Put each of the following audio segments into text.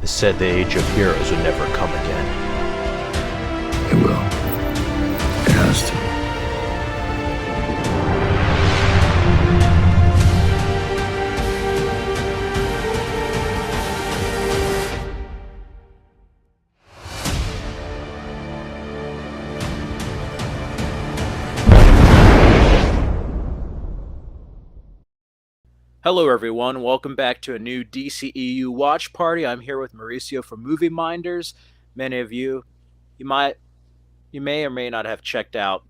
said the age of heroes would never come again. It will. It has to. Hello everyone, welcome back to a new DCEU watch party. I'm here with Mauricio from Movie Minders. Many of you, you may or may not have checked out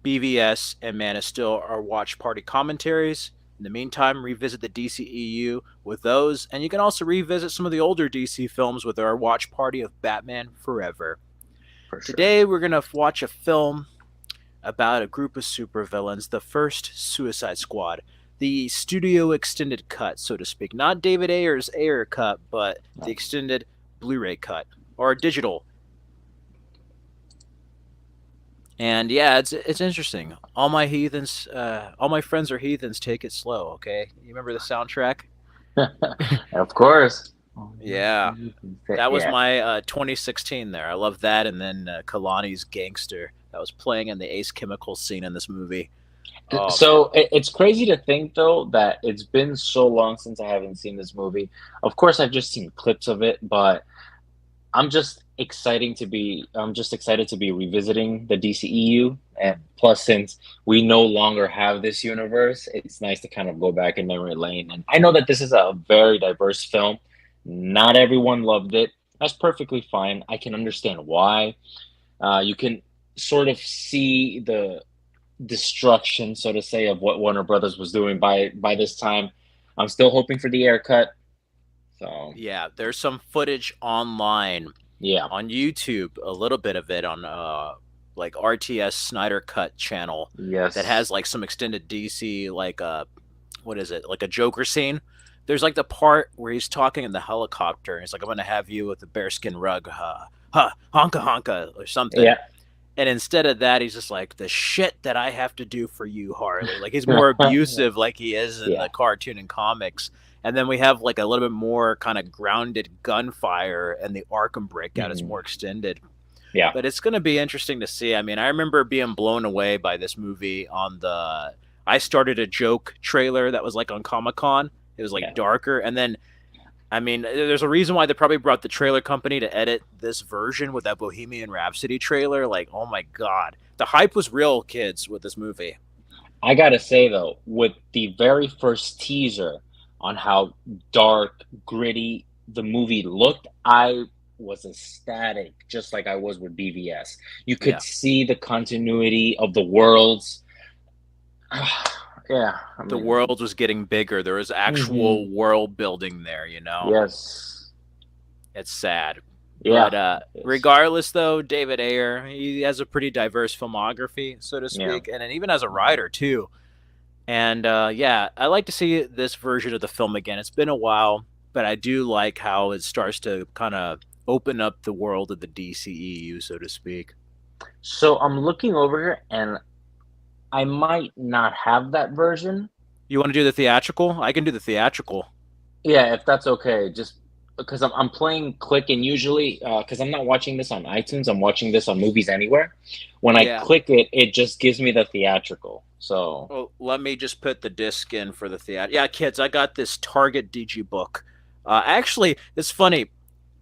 BVS and Man of Steel, our watch party commentaries. In the meantime, revisit the DCEU with those, and you can also revisit some of the older DC films with our watch party of Batman Forever. For sure. Today we're going to watch a film about a group of supervillains, the first Suicide Squad. The studio extended cut, so to speak. Not David Ayer's Ayer cut, but the extended Blu-ray cut, or digital. And yeah, it's interesting. All my heathens, all my friends are heathens. Take it slow, okay? You remember the soundtrack? Of course. Yeah, that was my 2016 there. I love that, and then Kalani's Gangster that was playing in the Ace Chemical scene in this movie. So it's crazy to think, though, that it's been so long since I haven't seen this movie. Of course, I've just seen clips of it, but I'm just excited to be revisiting the DCEU. And plus, since we no longer have this universe, it's nice to kind of go back in memory lane. And I know that this is a very diverse film. Not everyone loved it. That's perfectly fine. I can understand why. You can sort of see the destruction, so to say, of what Warner Brothers was doing by this time. I'm still hoping for the Ayer cut. So yeah, there's some footage online. Yeah, on YouTube, a little bit of it on like RTS Snyder Cut channel. Yes, that has like some extended DC, like what is it, like a Joker scene. There's like the part where he's talking in the helicopter. And he's like, "I'm gonna have you with a bearskin rug, honka honka," or something. Yeah. And instead of that, he's just like, "The shit that I have to do for you, Harley." Like he's more abusive, like he is in the cartoon and comics. And then we have like a little bit more kind of grounded gunfire, and the Arkham breakout is more extended. Yeah. But it's going to be interesting to see. I mean, I remember being blown away by this movie on the I Started a Joke trailer that was like on Comic-Con. It was like darker. And then, I mean, there's a reason why they probably brought the trailer company to edit this version with that Bohemian Rhapsody trailer. Like, oh my God. The hype was real, kids, with this movie. I got to say, though, with the very first teaser on how dark, gritty the movie looked, I was ecstatic, just like I was with BVS. You could see the continuity of the worlds. The world was getting bigger. There was actual world building there, you know? Yes. It's sad. Yeah. But regardless, though, David Ayer, he has a pretty diverse filmography, so to speak, and even as a writer, too. And yeah, I like to see this version of the film again. It's been a while, but I do like how it starts to kind of open up the world of the DCEU, so to speak. So I'm looking over here, and I might not have that version. You want to do the theatrical? I can do the theatrical. Yeah, if that's okay. Just because I'm playing Click, and usually, because I'm not watching this on iTunes, I'm watching this on Movies Anywhere. When I click it, it just gives me the theatrical. So well, let me just put the disc in for the theater. Yeah, kids, I got this Target digibook. Actually, it's funny.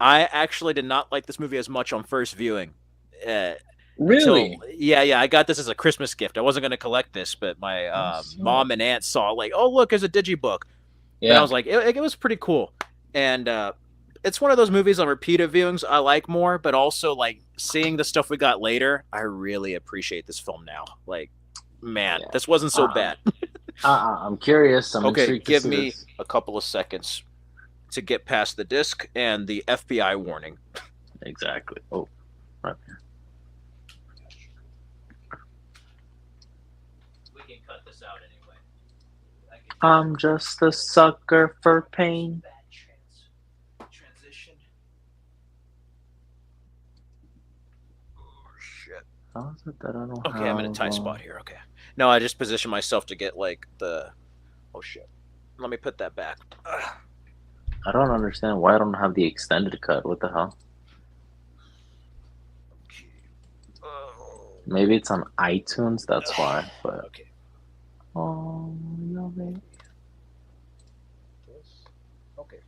I actually did not like this movie as much on first viewing. Really? Yeah. I got this as a Christmas gift. I wasn't going to collect this, but my mom and aunt saw like, oh, look, there's a digibook. Yeah. And I was like, it was pretty cool. And it's one of those movies on repeated viewings I like more, but also like seeing the stuff we got later, I really appreciate this film now. Like, man, this wasn't so bad. I'm curious. I'm okay, give me a couple of seconds to get past the disc and the FBI warning. Exactly. Oh, right here. We can cut this out anyway. I'm just a sucker for pain. Transition. Oh, shit. How is it that I don't Okay, I'm in a tight spot here. Okay. No, I just positioned myself to get like the... Oh, shit. Let me put that back. I don't understand why I don't have the extended cut. What the hell? Oh. Maybe it's on iTunes. That's why. But Okay. oh no, baby. Okay.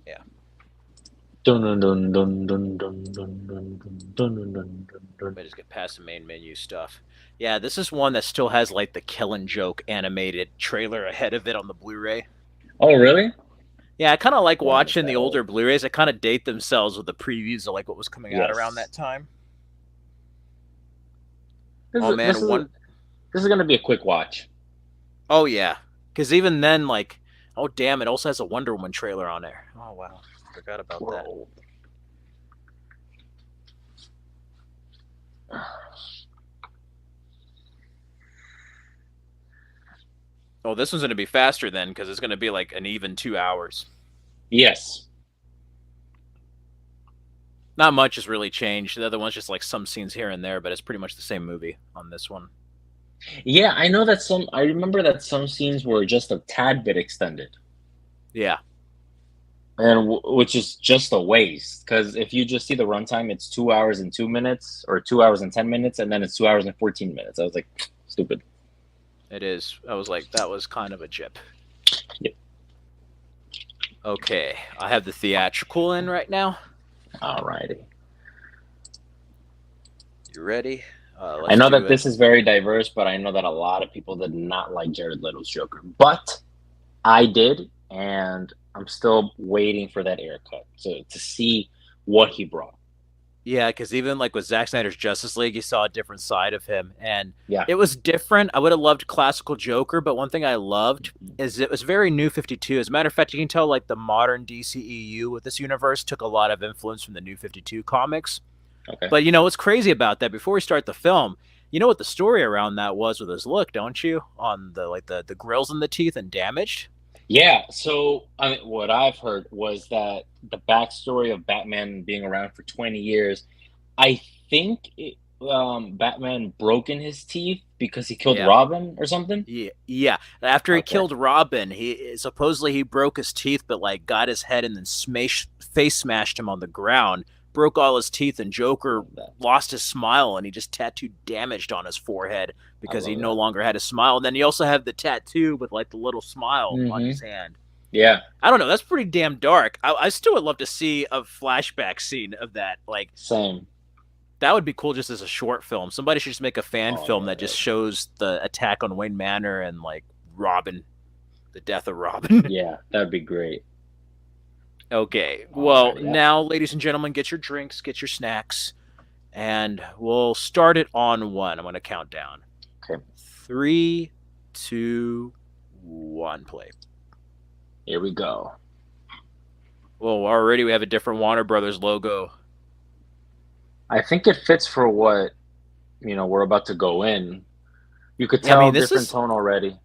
Yeah. Dun dun dun dun dun dun dun dun dun dun dun dun dun. Let me just get past the main menu stuff. Yeah, this is one that still has like the Killing Joke animated trailer ahead of it on the Blu-ray. Oh really? Yeah, I kind of like When is watching that the old? older Blu-rays. That kind of date themselves with the previews of like what was coming out around Yes. that time. This Oh is this man, is one this is gonna be a quick watch. oh yeah, because even then, like, oh damn, it also has a Wonder Woman trailer on there. Oh wow, forgot about We're that. old. Oh, this one's gonna be faster then, because it's gonna be like an even 2 hours. Yes. Not much has really changed. The other one's just like some scenes here and there, but it's pretty much the same movie on this one. Yeah, I know that some. I remember that some scenes were just a tad bit extended, Yeah, and which is just a waste. Because if you just see the runtime, it's 2 hours and 2 minutes, or 2 hours and 10 minutes, and then it's 2 hours and 14 minutes. I was like, stupid. it is. I was like, that was kind of a jip. Yep. Okay, I have the theatrical in right now. Alrighty. You ready? I Let's know do that it. this is very diverse, but I know that a lot of people did not like Jared Leto's Joker. But I did, and I'm still waiting for that haircut to see what he brought. Yeah, because even like with Zack Snyder's Justice League, you saw a different side of him, and Yeah. it was different. I would have loved classical Joker, but one thing I loved is it was very New 52. As a matter of fact, you can tell like the modern DCEU with this universe took a lot of influence from the New 52 comics. Okay. But you know what's crazy about that? Before we start the film, you know what the story around that was with his look, don't you? On the like the grills in the teeth and damaged. Yeah, so I mean, what I've heard was that the backstory of Batman being around for 20 years, I think Batman broke in his teeth because he killed Yeah. Robin or something. Yeah, yeah. After he Okay. killed Robin, he supposedly he broke his teeth, but like got his head and then face smashed him on the ground, broke all his teeth, and I Joker love that. lost his smile, and he just tattooed damaged on his forehead I because he love no that. longer had a smile. And then he also had the tattoo with like the little smile on Mm-hmm. his hand. Yeah, I don't know. That's pretty damn dark. I still would love to see a flashback scene of that. Like same. that would be cool just as a short film. Somebody should just make a fan Oh film yeah, that that just would, shows the attack on Wayne Manor and like Robin, the death of Robin. yeah, that'd be great. Okay, well, Alrighty, yeah. now, ladies and gentlemen, get your drinks, get your snacks, and we'll start it on one. I'm going to count down. Okay, 3, 2, 1, play. here we go. Well, already we have a different Warner Brothers logo. I think it fits for what we're about to go in. You could Yeah, I tell mean, this different is. tone already.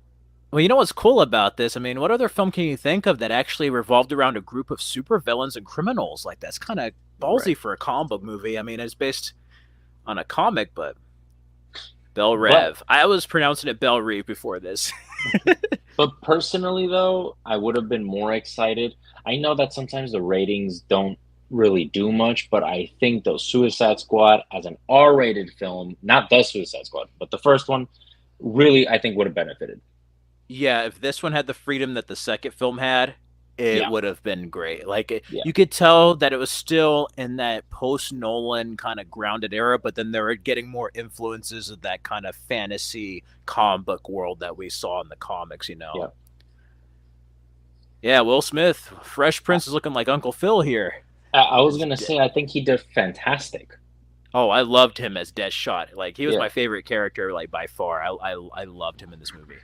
Well, you know what's cool about this? I mean, what other film can you think of that actually revolved around a group of supervillains and criminals? Like, that's kind of Right. ballsy for a comic book movie. I mean, it's based on a comic, but Bel But Rev. I was pronouncing it Bel Reeve before this. but personally though, I would have been more excited. I know that sometimes the ratings don't really do much, but I think the Suicide Squad as an R-rated film, not the Suicide Squad, but the first one, really I think would have benefited. Yeah, if this one had the freedom that the second film had, it Yeah, would have been great. Like yeah, you could tell that it was still in that post Nolan kind of grounded era, but then they were getting more influences of that kind of fantasy comic book world that we saw in the comics. You know. yeah. Yeah, Will Smith, Fresh I, Prince is looking like Uncle Phil here. I was As gonna say I think he did fantastic. oh, I loved him as Deadshot. Like he was Yeah. my favorite character, like by far. I loved him in this movie.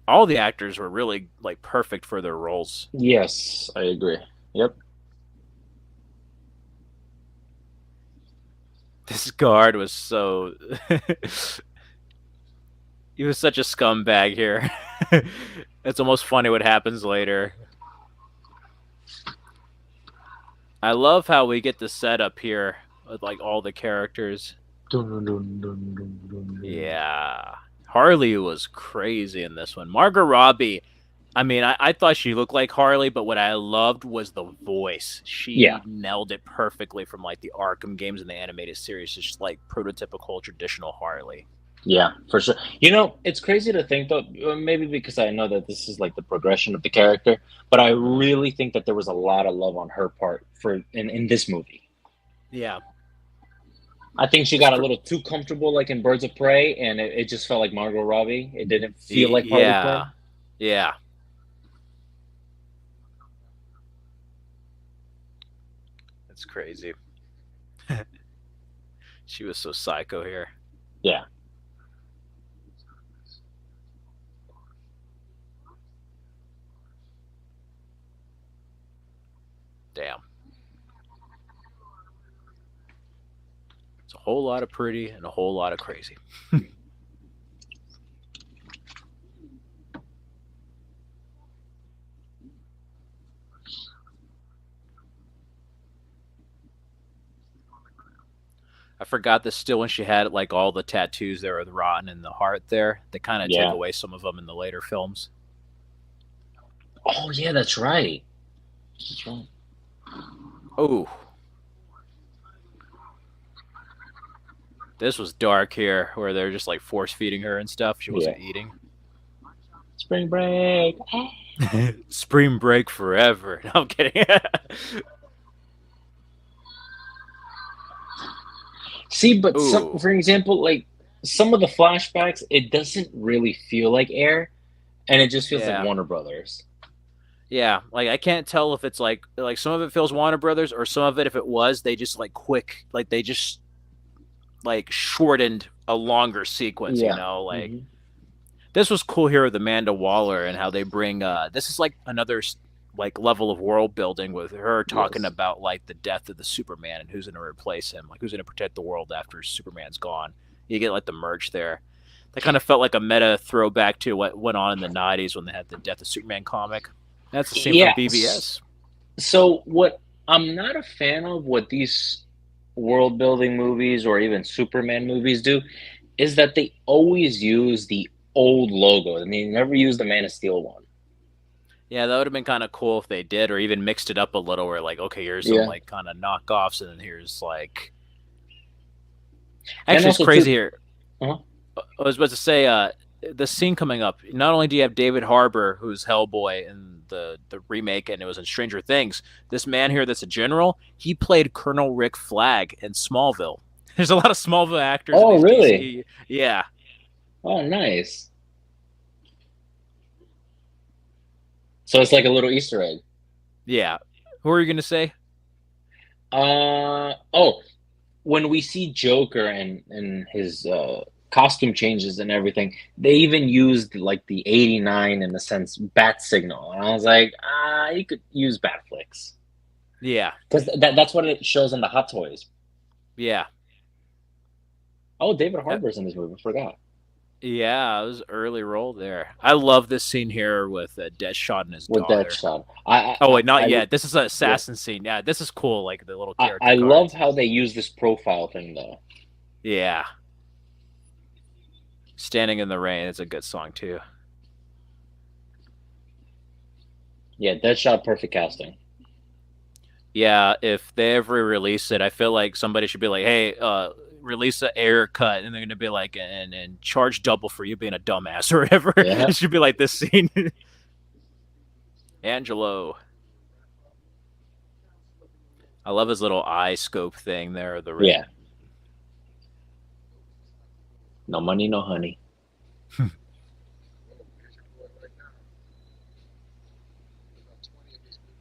All the actors were really like perfect for their roles. Yes, I agree. Yep. This guard was so he was such a scumbag here. It's almost funny what happens later. I love how we get the setup here with like all the characters. Dun, dun, dun, dun, dun, dun, dun. Yeah. Harley was crazy in this one. Margot Robbie, I mean, I thought she looked like Harley, but what I loved was the voice. Yeah, She nailed it perfectly from like the Arkham games and the animated series. It's just like prototypical traditional Harley. yeah, for sure. You know, it's crazy to think though, maybe because I know that this is like the progression of the character, but I really think that there was a lot of love on her part for in this movie. Yeah, I think she it's got a for, little too comfortable, like in Birds of Prey, and it just felt like Margot Robbie. It didn't feel like Harley yeah, Quinn. yeah. It's crazy. She was so psycho here. Yeah. Damn. It's a whole lot of pretty and a whole lot of crazy. I forgot this still when she had like all the tattoos there with rotten in the heart there. They kind of take Yeah. away some of them in the later films. Oh yeah, that's right. That's right. Oh, this was dark here where they're just like force feeding her and stuff. She Yeah. wasn't eating. Spring break. Spring break forever. No, I'm kidding. See, but some, Ooh, for example, like some of the flashbacks, it doesn't really feel like Air, and it just feels like yeah. Warner Brothers. Yeah, like I can't tell if it's like some of it feels Warner Brothers or some of it if it was they just like quick like they just like shortened a longer sequence, you Yeah. know, like Hmm. this was cool here with Amanda Waller and how they bring this is like another like level of world building with her talking Yes. about like the death of the Superman and who's going to replace him, like who's going to protect the world after Superman's gone. You get like the merch there. That kind of felt like a meta throwback to what went on in the 90s when they had the Death of Superman comic. That's the same from Yeah. BVS. So what I'm not a fan of what these world building movies or even Superman movies do is that they always use the old logo and they never use the Man of Steel one. Yeah, that would have been kind of cool if they did, or even mixed it up a little, where like, okay, here's some Yeah. like kind of knockoffs, and then here's like, And actually, it's also too, crazy here. uh I was about to say, the scene coming up. Not only do you have David Harbour, who's Hellboy in the remake, and it was in Stranger Things. This man here, that's a general. He played Colonel Rick Flag in Smallville. There's a lot of Smallville actors in Oh, these really? DCE. Yeah, Oh, nice. So it's like a little Easter egg. yeah. Who are you gonna say? Oh, when we see Joker and his costume changes and everything, they even used like the '89 in a sense bat signal, and I was like, you could use Batflix Yeah, because that's what it shows in the Hot Toys. yeah. Oh, David Uh, Harbour's in this movie. I forgot. Yeah, it was early role there. I love this scene here with Deadshot and his With that daughter. shot. Oh wait, not I yet. This is an yeah. assassin scene. Yeah, this is cool. Like the little I character love cards. how they use this profile thing though. Yeah, standing in the rain. It's a good song too. Yeah, Deadshot, perfect casting. Yeah, if they ever release it, I feel like somebody should be like, "Hey, release a air cut," and they're gonna be like, "And charge double for you being a dumbass or whatever." Yeah, It should be like this scene. Angelo, I love his little eye scope thing there. The yeah. No money, no honey.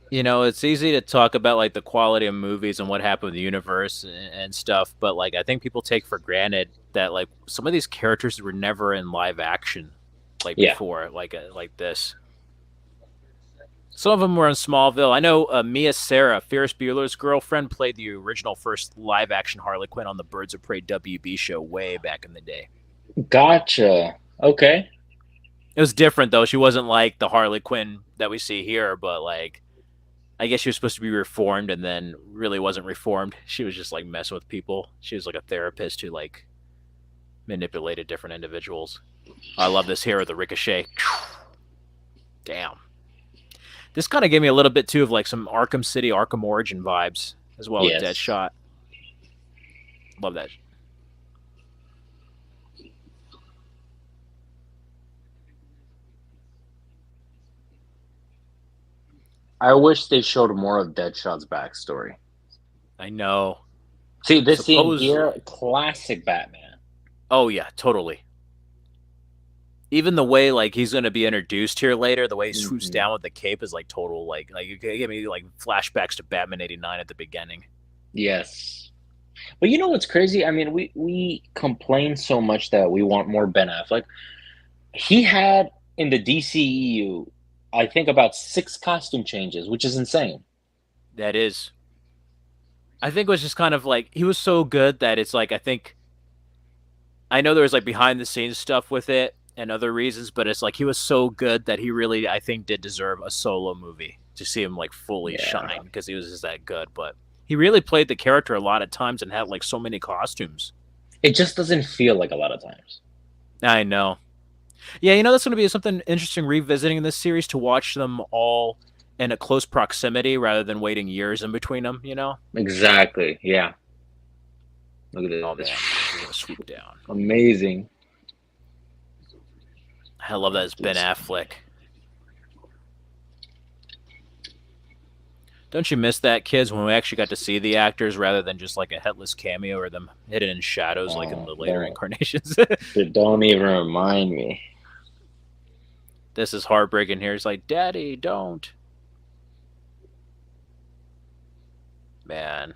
you know, it's easy to talk about like the quality of movies and what happened with the universe and stuff, but like I think people take for granted that like some of these characters were never in live action like Yeah. before, like this. Some of them were in Smallville. I know Mia Sarah, Ferris Bueller's girlfriend, played the original first live action Harley Quinn on the Birds of Prey WB show way back in the day. Gotcha. Okay. It was different though. She wasn't like the Harley Quinn that we see here, but like I guess she was supposed to be reformed and then really wasn't reformed. She was just like messing with people. She was like a therapist who like manipulated different individuals. I love this here with the ricochet. Damn. This kind of gave me a little bit too of like some Arkham City, Arkham Origin vibes as well with Yes. Deadshot. Love that. I wish they showed more of Deadshot's backstory. I know. See, this scene here, Supposedly. classic Batman. Oh yeah, totally. Even the way like he's gonna be introduced here later, the way he swoops Hmm. down with the cape is like total like you give me like flashbacks to Batman '89 at the beginning. Yes. But you know what's crazy? I mean, we complain so much that we want more Ben Affleck. He had in the DCEU, I think about 6 costume changes, which is insane. That is. I think it was just kind of like he was so good that it's like I know there was like behind the scenes stuff with it and other reasons, but it's like he was so good that he really I think did deserve a solo movie to see him like fully Yeah. shine because he was just that good. But he really played the character a lot of times and had like so many costumes. It just doesn't feel like a lot of times. I know. Yeah, you know that's going to be something interesting revisiting this series to watch them all in a close proximity rather than waiting years in between them. You know. Exactly. Yeah. Look at Oh this. man, this is gonna swoop down. Amazing. I love that it's Ben Just Affleck. Don't you miss that, kids, when we actually got to see the actors rather than just like a headless cameo or them hidden in shadows like in the later don't incarnations? don't even remind me. This is heartbreaking here. It's like, Daddy, don't. Man.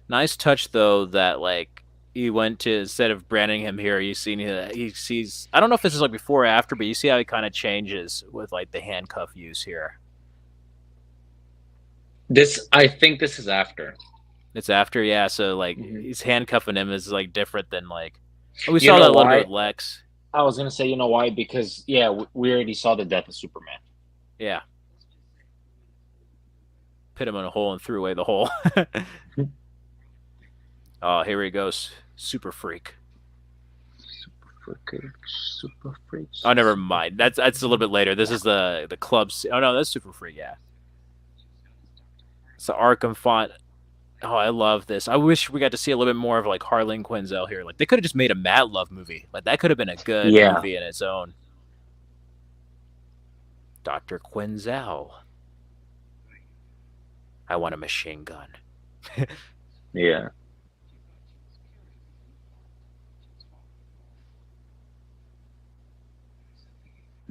Nice touch, though, that like he went to, instead of branding him here, you see he sees, I don't know if this is like before or after, but you see how he kind of changes with like the handcuff use here. This I think this is after. It's after, yeah. So like Hmm. he's handcuffing him is like different than like we You saw know that a little bit why? with Lex. I was gonna say, you know why? Because yeah, we already saw the death of Superman. Yeah, put him in a hole and threw away the hole. Oh, here he goes, super freak. Super super Oh, freaks. never Super mind. That's a little bit later. This yeah. is the club. Oh no, that's super freak. Yeah, it's the Arkham font. Oh, I love this. I wish we got to see a little bit more of like Harleen Quinzel here. Like they could have just made a Mad Love movie. Like that could have been a good Yeah. movie in its own. Dr. Quinzel. I want a machine gun. Yeah.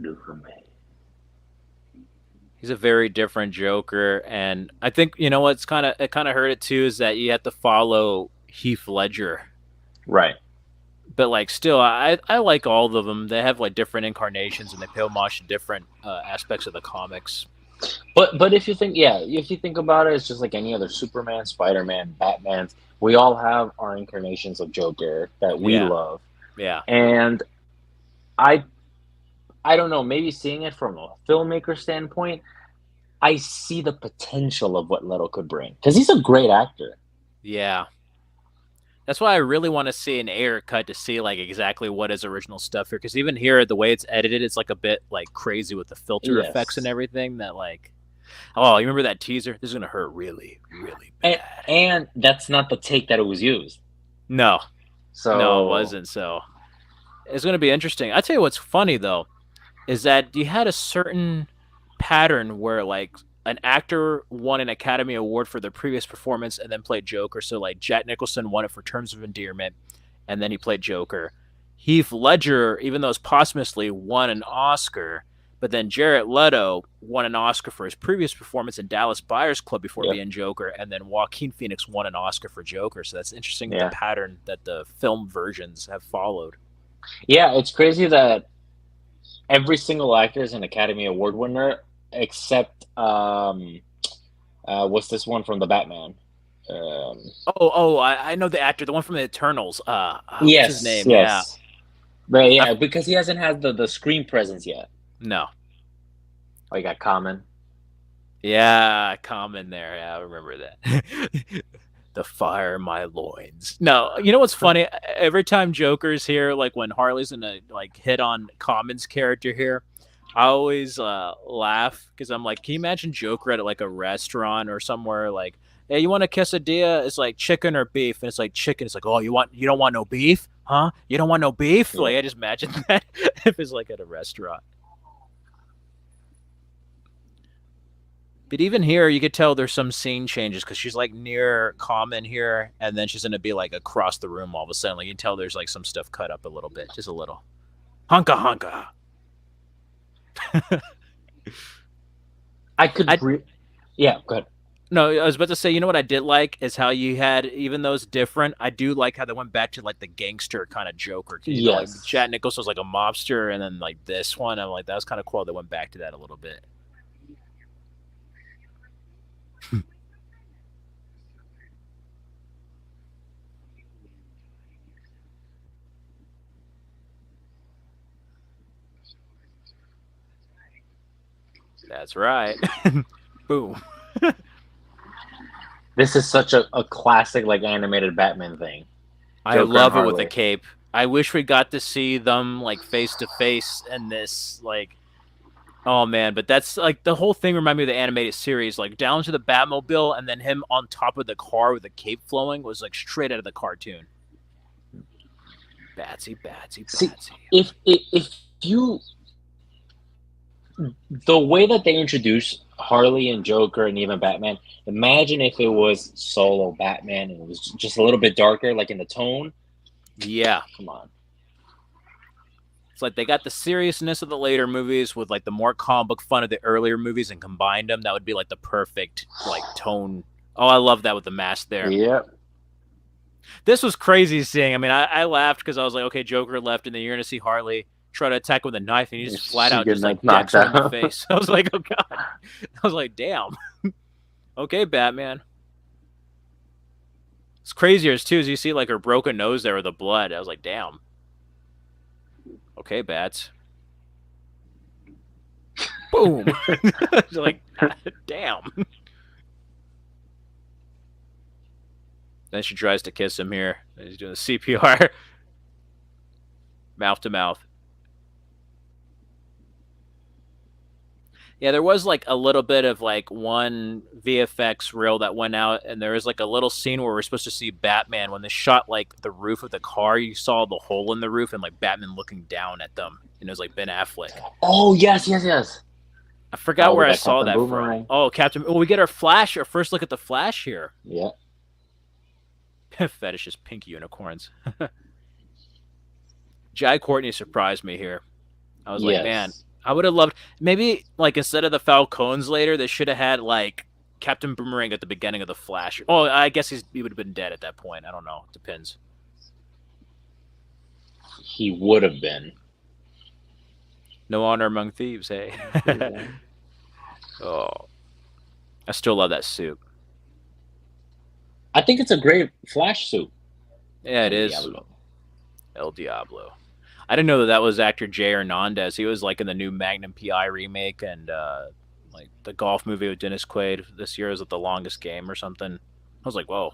Do for me. He's a very different Joker, and I think you know what's kind of hurt it too is that you have to follow Heath Ledger, Right. but like still, I like all of them. They have like different incarnations and they pay homage to different aspects of the comics. But if you think yeah, if you think about it, it's just like any other Superman, Spider-Man, Batman. We all have our incarnations of Joker that we Yeah, love. yeah, And I I don't know, maybe seeing it from a filmmaker standpoint, I see the potential of what Leto could bring. Because he's a great actor. yeah. That's why I really want to see an air cut to see like exactly what is original stuff here. Because even here, the way it's edited, it's like a bit like crazy with the filter effects and Yes. everything. That like, oh, you remember that teaser? This is gonna hurt really, really And, bad. and that's not the take that it was used. No, no, it So, wasn't. So it's gonna be interesting. I tell you what's funny though is that you had a certain pattern where like an actor won an Academy Award for their previous performance and then played Joker. So like Jack Nicholson won it for Terms of Endearment, and then he played Joker. Heath Ledger, even though it's posthumously, won an Oscar, but then Jared Leto won an Oscar for his previous performance in Dallas Buyers Club before yeah, being Joker, and then Joaquin Phoenix won an Oscar for Joker. So that's interesting the yeah. pattern that the film versions have followed. Yeah, it's crazy that every single actor is an Academy Award winner except what's this one from the Batman? Um, I know the actor, the one from the Eternals. What's his yes, name? Yeah, yes. But I, yeah, because he hasn't had the screen presence yet. no, Oh, you got Common. yeah, common there. Yeah, I remember that. The fire in my loins. No, you know what's funny? Every time Joker's here, like when Harley's gonna like hit on Common's character here, I always laugh because I'm like, can you imagine Joker at like a restaurant or somewhere like, hey, you want a quesadilla? It's like chicken or beef, and it's like chicken. It's like, oh, you don't want no beef, huh? You don't want no beef? Yeah. Like I just imagine that if it's like at a restaurant. But even here, you could tell there's some scene changes because she's like near Common here, and then she's gonna be like across the room all of a sudden. Like you can tell there's like some stuff cut up a little bit, just a little. Honka honka. I could I re- yeah, go ahead. No, I was about to say, you know what I did like is how you had, even though it's different, I do like how they went back to like the gangster kind of Joker. You know, like Yes. Jack Nicholson was like a mobster, and then like this one, I'm like that was kind of cool. They went back to that a little bit. That's right. Boom. This is such a classic like animated Batman thing. I Joker and love it with the Harley. cape. I wish we got to see them like face to face in this like oh man, but that's like the whole thing reminded me of the animated series, like down to the Batmobile and then him on top of the car with the cape flowing was like straight out of the cartoon. Batsy, Batsy, See, Batsy. if you the way that they introduce Harley and Joker and even Batman, imagine if it was solo Batman and it was just a little bit darker, like in the tone. Yeah. Come on. It's like they got the seriousness of the later movies with like the more comic book fun of the earlier movies and combined them. That would be like the perfect like tone. Oh, I love that with the mask there. Yeah. This was crazy seeing. I mean, I laughed because I was like, okay, Joker left, and then you're gonna see Harley try to attack with a knife, and he just flat She out getting just like knocked decks her in the out. face. I was like, oh god. I was like, damn. Okay, Batman. It's crazier too as you see like her broken nose there with the blood. I was like, damn. Okay, Bats. Boom. Like, damn. Then she tries to kiss him here. He's doing the CPR, mouth to mouth. Yeah, there was like a little bit of like one VFX reel that went out, and there was like a little scene where we're supposed to see Batman when they shot like the roof of the car. You saw the hole in the roof and like Batman looking down at them, and it was like Ben Affleck. Oh yes, yes, yes. I forgot where With I that saw Captain that from. Boomerang. Oh, Captain. Oh, we get our Flash. Our first look at the Flash here. Yeah. Fetishes, pink unicorns. Jai Courtney surprised me here. I was like, man, Yes. I would have loved maybe like instead of the Falcons later, they should have had like Captain Boomerang at the beginning of the Flash. Oh, I guess he would have been dead at that point. I don't know. Depends. He would have been. No honor among thieves, hey. Oh, I still love that suit. I think it's a great Flash suit. Yeah, it El is. Diablo. El Diablo. I didn't know that was actor Jay Hernandez. He was like in the new Magnum PI remake and like the golf movie with Dennis Quaid this year. Is it The Longest Game or something? I was like, whoa.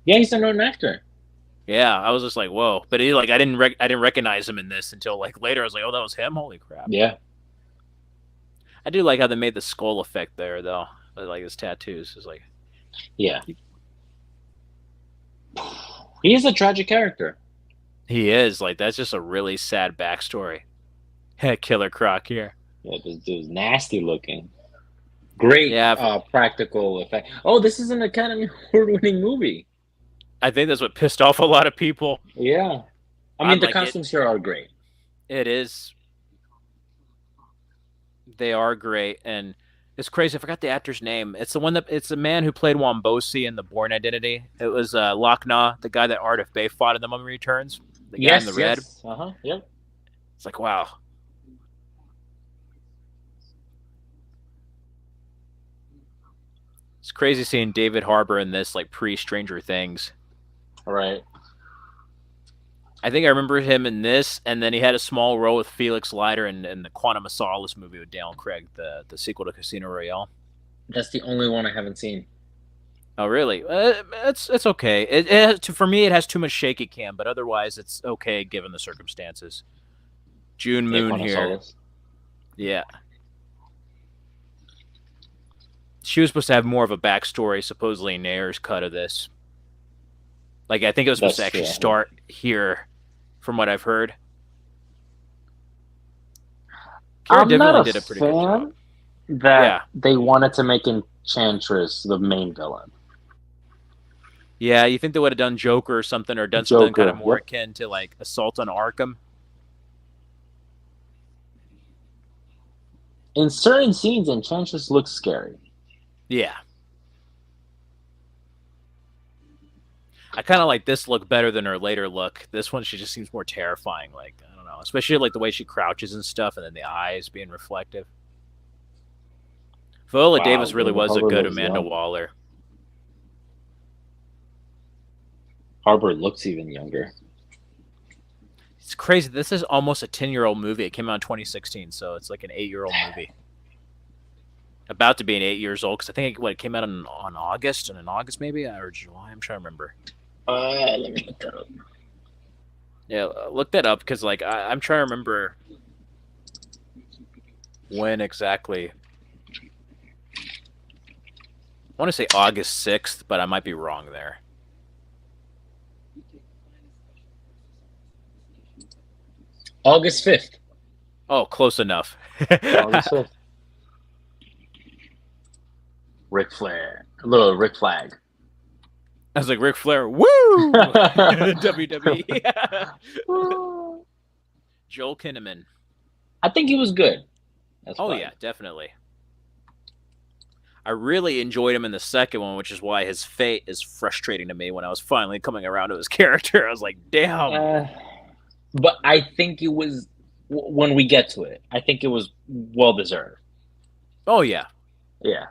Yeah, he's a known actor. Yeah, I was just like, whoa. But he like I didn't recognize him in this until like later. I was like, oh, that was him. Holy crap. Yeah. I do like how they made the skull effect there though. Like his tattoos is like Yeah. He is a tragic character. he is like that's just a really sad backstory. Killer Croc here. Yeah, this dude's nasty looking. Great Yeah, practical effect. Oh, this is an Academy Award-winning movie. I think that's what pissed off a lot of people. Yeah. I I'm mean, the like costumes here are great. it is. They are great, and it's crazy. I forgot the actor's name. It's the one that it's the man who played Wombosi in The Bourne Identity. It was Lochna, the guy that Ardeth Bay fought in The Mummy Returns. The guy in the red. Yes. Uh-huh. Yep. It's like wow. It's crazy seeing David Harbour in this like pre Stranger Things. All right. I think I remember him in this, and then he had a small role with Felix Leiter in the Quantum of Solace movie with Daniel Craig, the sequel to Casino Royale. That's the only one I haven't seen. Oh, really? It's okay. For me, it has too much shaky cam, but otherwise, it's okay given the circumstances. June Yeah, Moon Quantum here. Solace. Yeah. She was supposed to have more of a backstory, supposedly in Nayer's cut of this. Like, I think it was supposed to That's actually true. I heard. start here, from what I've heard. Kara I'm not Devlin a did a pretty good job. fan that Yeah. they wanted to make Enchantress the main villain. Yeah, you think they would have done Joker or something, or done something kind of Joker. more Yep. akin to, like, Assault on Arkham? In certain scenes, Enchantress looks scary. Yeah. I kind of like this look better than her later look. This one, she just seems more terrifying. Like, I don't know. Especially, like, the way she crouches and stuff, and then the eyes being reflective. Viola Wow, Davis really David was a Harbour good looks Amanda young. Waller. Harbour looks even younger. It's crazy. This is almost a 10-year-old movie. It came out in 2016, so it's like an 8-year-old movie. About to be an 8 years old, because I think it came out on August, and in August maybe, or July. I'm trying to remember. Let me look that up. Yeah, look that up, because like I'm trying to remember when exactly. I want to say August 6th, but I might be wrong there. August 5th. Oh, close enough. August I 5th. Ric Flair. A little Ric Flag. was like, Ric Flair, woo! WWE. Joel Kinnaman. I think he was good. That's Oh, fine. yeah, definitely. I really enjoyed him in the second one, which is why his fate is frustrating to me when I was finally coming around to his character. I was like, damn. Uh, but I think it was when we get to it. I think it was well deserved. Oh, yeah. Yeah.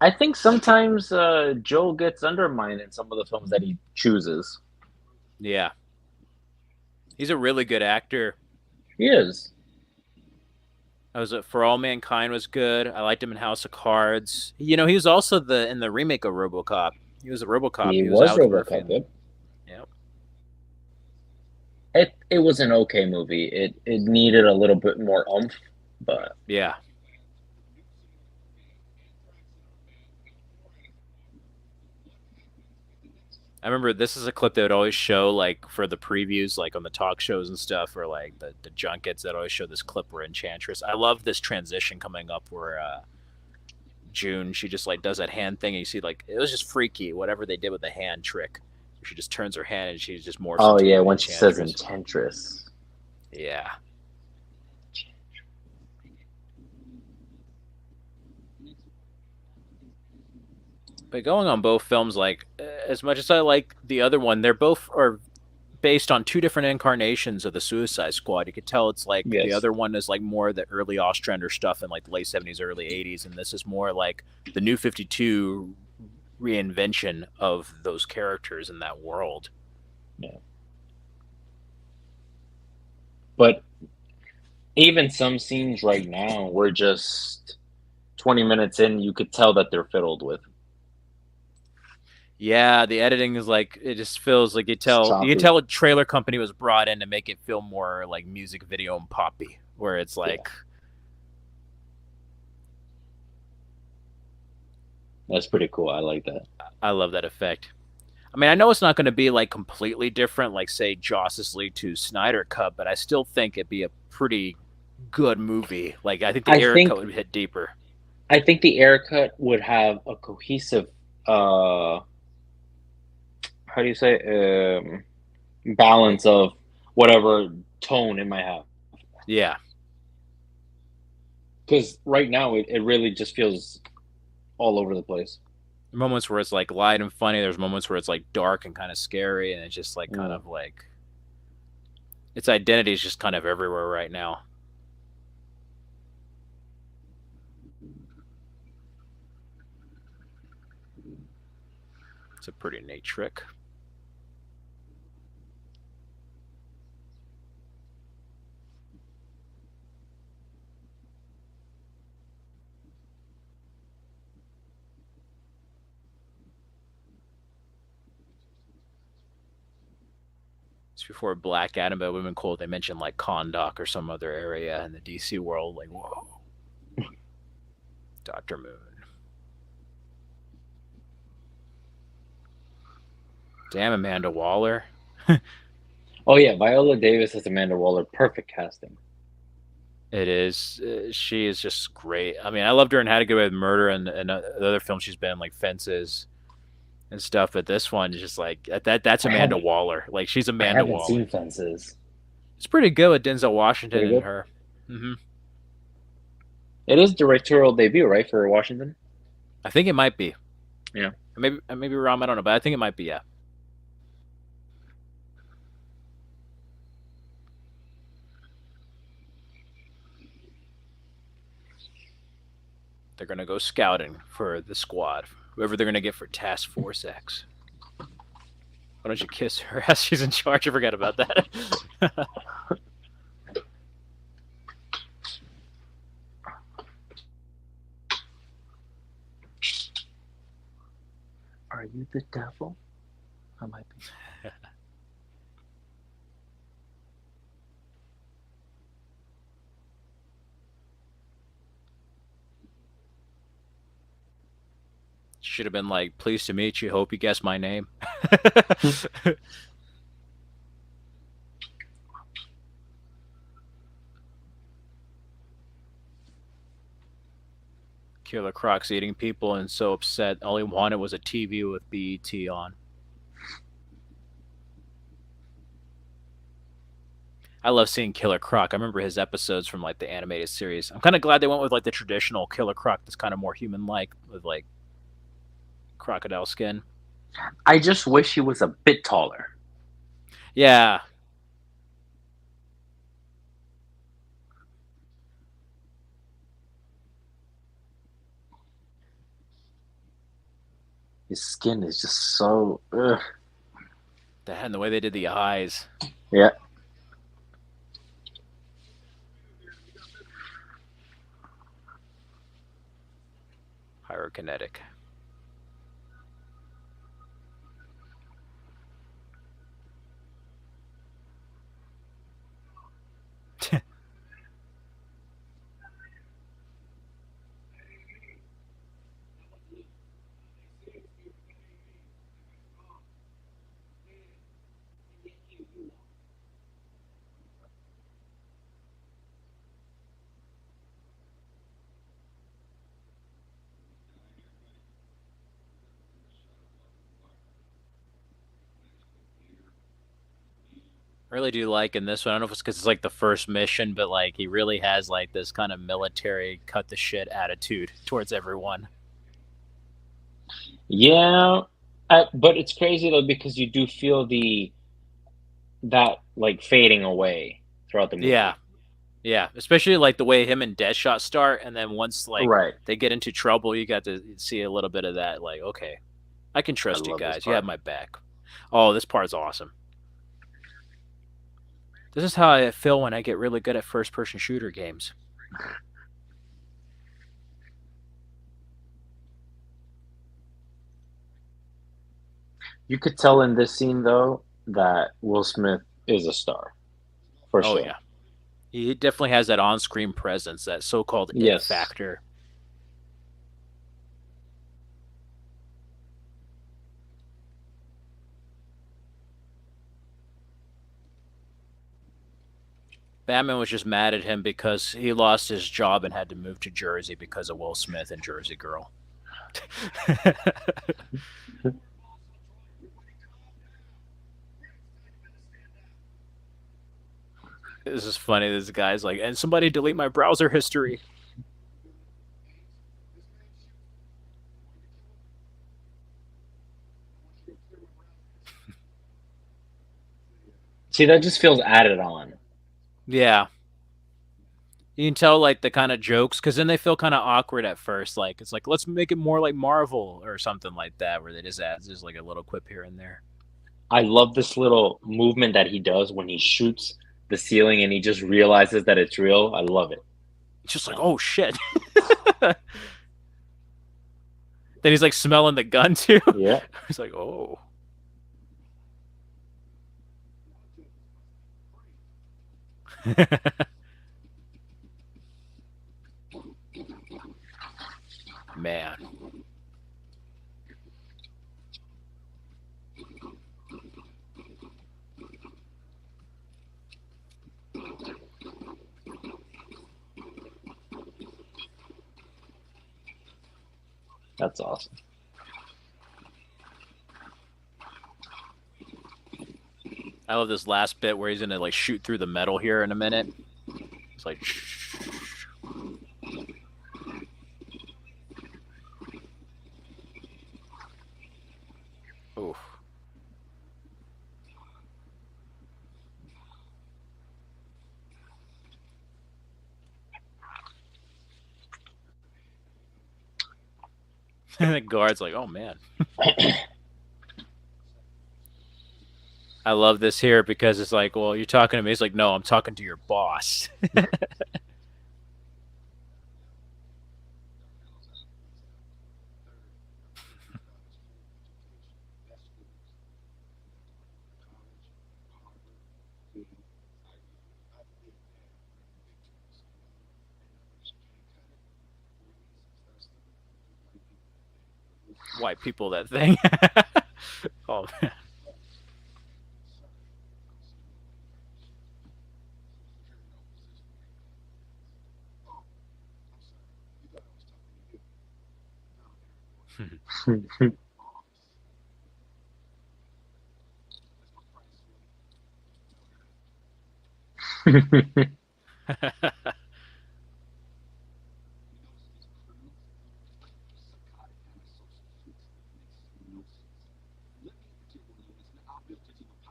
I think sometimes Joel gets undermined in some of the films that he chooses. Yeah. He's a really good actor. He is. I was For All Mankind was good. I liked him in House of Cards. You know, he was also the in the remake of RoboCop. He was a RoboCop. He He was was Alex Murphy. RoboCop. And, Yep. yeah. It was an okay movie. It needed a little bit more oomph, but Yeah. I remember this is a clip they would always show, like, for the previews, like on the talk shows and stuff, or like the junkets that always show this clip where Enchantress. I love this transition coming up where June, she just like does that hand thing, and you see, like, it was just freaky, whatever they did with the hand trick. She just turns her hand and she just morphs oh yeah, into when she says Enchantress. Enchantress. Yeah. But going on both films, like, as much as I like the other one, they're both are based on two different incarnations of the Suicide Squad. You could tell it's like the Yes, other one is like more the early Ostrander stuff in like the late '70s, early '80s, and this is more like the New 52 reinvention of those characters in that world. yeah. But even some scenes right now, we're just 20 minutes in, you could tell that they're fiddled with. Yeah, the editing is like, it just feels like It's you can choppy. tell a trailer company was brought in to make it feel more like music video and poppy, where it's Yeah, like, that's pretty cool. I like that. I love that effect. I mean, I know it's not going to be like completely different, like say Justice League to Snyder Cut, but I still think it'd be a pretty good movie. Like, I think the I Eric think Cut would hit deeper. I think the air cut would have a cohesive uh how do you say balance of whatever tone it might have. Yeah, Because right now it really just feels all over the place. moments where it's like light and funny. There's moments where it's like dark and kind of scary, and it's just like kind Yeah. of like its identity is just kind of everywhere right now. It's a pretty neat trick. It's before Black Adam, but women cool. They mentioned like Kahndaq or some other area in the DC world. Like, whoa, Doctor Moon. Damn, Amanda Waller. Oh yeah, Viola Davis as Amanda Waller, perfect casting. It is. She is just great. I mean, I loved her in How to Get Away with Murder and the other films she's been in, like Fences and stuff. But this one is just like that's I Amanda haven't Waller. Like she's I Amanda haven't Waller. seen Fences. It's pretty good with Denzel Washington Pretty and good. her. Hmm. It is directorial debut, right, for Washington? I think it might be. Yeah. Maybe wrong. I don't know, but I think it might be. Yeah. They're gonna go scouting for the squad. Whoever they're gonna get for Task Force X. Why don't you kiss her ass? She's in charge. I forgot about that. Are you the devil? I might be. Should have been like, pleased to meet you. Hope you guessed my name. Killer Croc's eating people and so upset. All he wanted was a TV with BET on. I love seeing Killer Croc. I remember his episodes from like the animated series. I'm kind of glad they went with like the traditional Killer Croc that's kind of more human-like with like crocodile skin. I just wish he was a bit taller. Yeah, His skin is just so. Ugh. that and the way they did the eyes. Yeah. Pyrokinetic. Really do like in this one. I don't know if it's because it's like the first mission, but like he really has like this kind of military cut the shit attitude towards everyone. Yeah. But it's crazy though because you do feel that like fading away throughout the Yeah, movie. yeah. Especially like the way him and Deadshot start, and then once like Right. they get into trouble, you got to see a little bit of that. Like, okay, I can I trust you love this guys. You have part. my back. Oh, this part's awesome. This is how I feel when I get really good at first-person shooter games. You could tell in this scene though that Will Smith is a star for Oh sure. yeah, he definitely has that on-screen presence, that so-called it Yes. factor. Batman was just mad at him because he lost his job and had to move to Jersey because of Will Smith and Jersey Girl. This is funny. This guy's like, and somebody delete my browser history. See, that just feels added on. Yeah. You can tell like the kind of jokes because then they feel kind of awkward at first. Like it's like let's make it more like Marvel or something like that, where they just add just like a little quip here and there. I love this little movement that he does when he shoots the ceiling and he just realizes that it's real. I love it. It's just like oh shit. Then he's like smelling the gun too. Yeah. He's like oh. Man. That's awesome. I love this last bit where he's gonna like shoot through the metal here in a minute. It's like, oof. And the guard's like, oh man. I love this here because it's like, well, you're talking to me. It's like, no, I'm talking to your boss. White people, that thing. Oh man.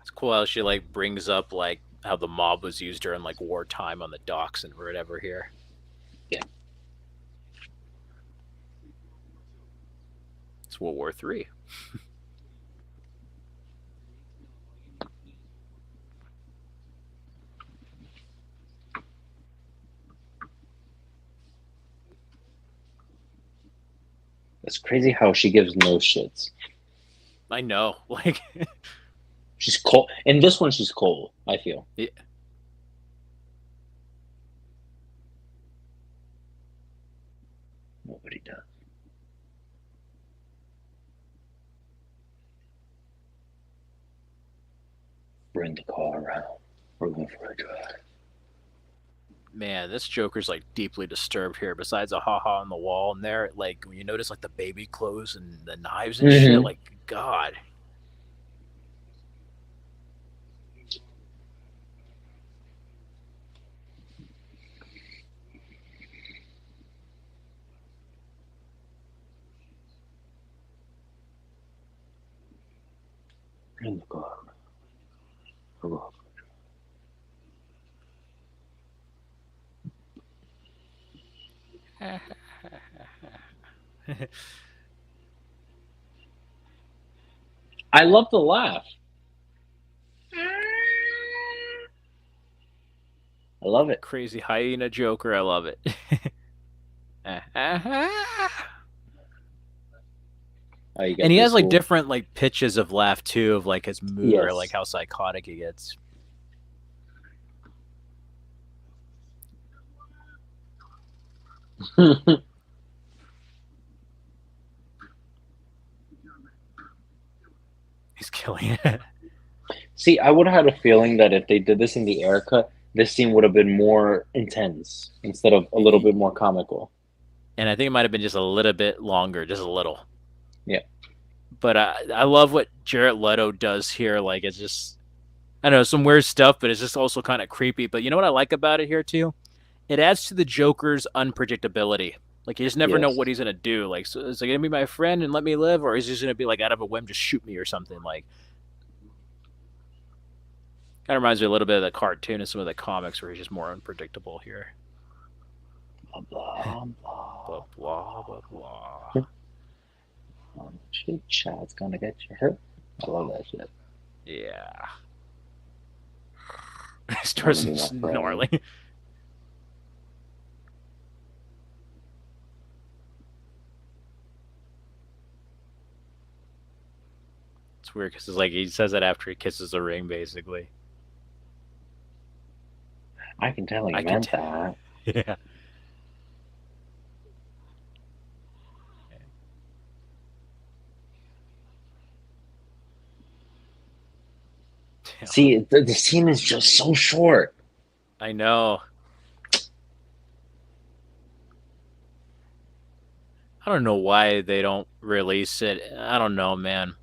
It's cool how she like brings up like how the mob was used during like wartime on the docks and whatever here. Yeah. It's World War Three. It's crazy how she gives no shits. I know. Like, She's cold. In this one, she's cold, I feel. yeah. Nobody does. Bring the car around. We're going for a drive. Man, this Joker's like deeply disturbed here. Besides a haha on the wall, and there, like when you notice like the baby clothes and the knives and shit, Mm-hmm. like God. Bring the car around. We're going for I love the laugh. I love it. Crazy hyena Joker, I love it. Oh, you And got he this has like whole. different like pitches of laugh too, of like his mood or like Yes. how psychotic he gets. He's killing it. See, I would have had a feeling that if they did this in the air cut, this scene would have been more intense instead of a little bit more comical. And I think it might have been just a little bit longer, just a little. Yeah. But I love what Jared Leto does here. Like it's just I don't know some weird stuff, but it's just also kind of creepy. But you know what I like about it here too? It adds to the Joker's unpredictability. Like you just never know Yes. what he's gonna do. Like, so is he gonna be my friend and let me live, or is he just gonna be like out of a whim just shoot me or something? Like, kind of reminds me a little bit of the cartoon and some of the comics where he's just more unpredictable here. Blah blah Blah blah. blah blah blah. Chit chat's gonna get you hurt. I love that shit. Yeah. He Wanna starts be my friend? snarling. It's weird because it's like he says that after he kisses the ring, basically. I can tell he I can meant tell. that. Yeah. See, the scene is just so short. I know. I don't know why they don't release it. I don't know, man.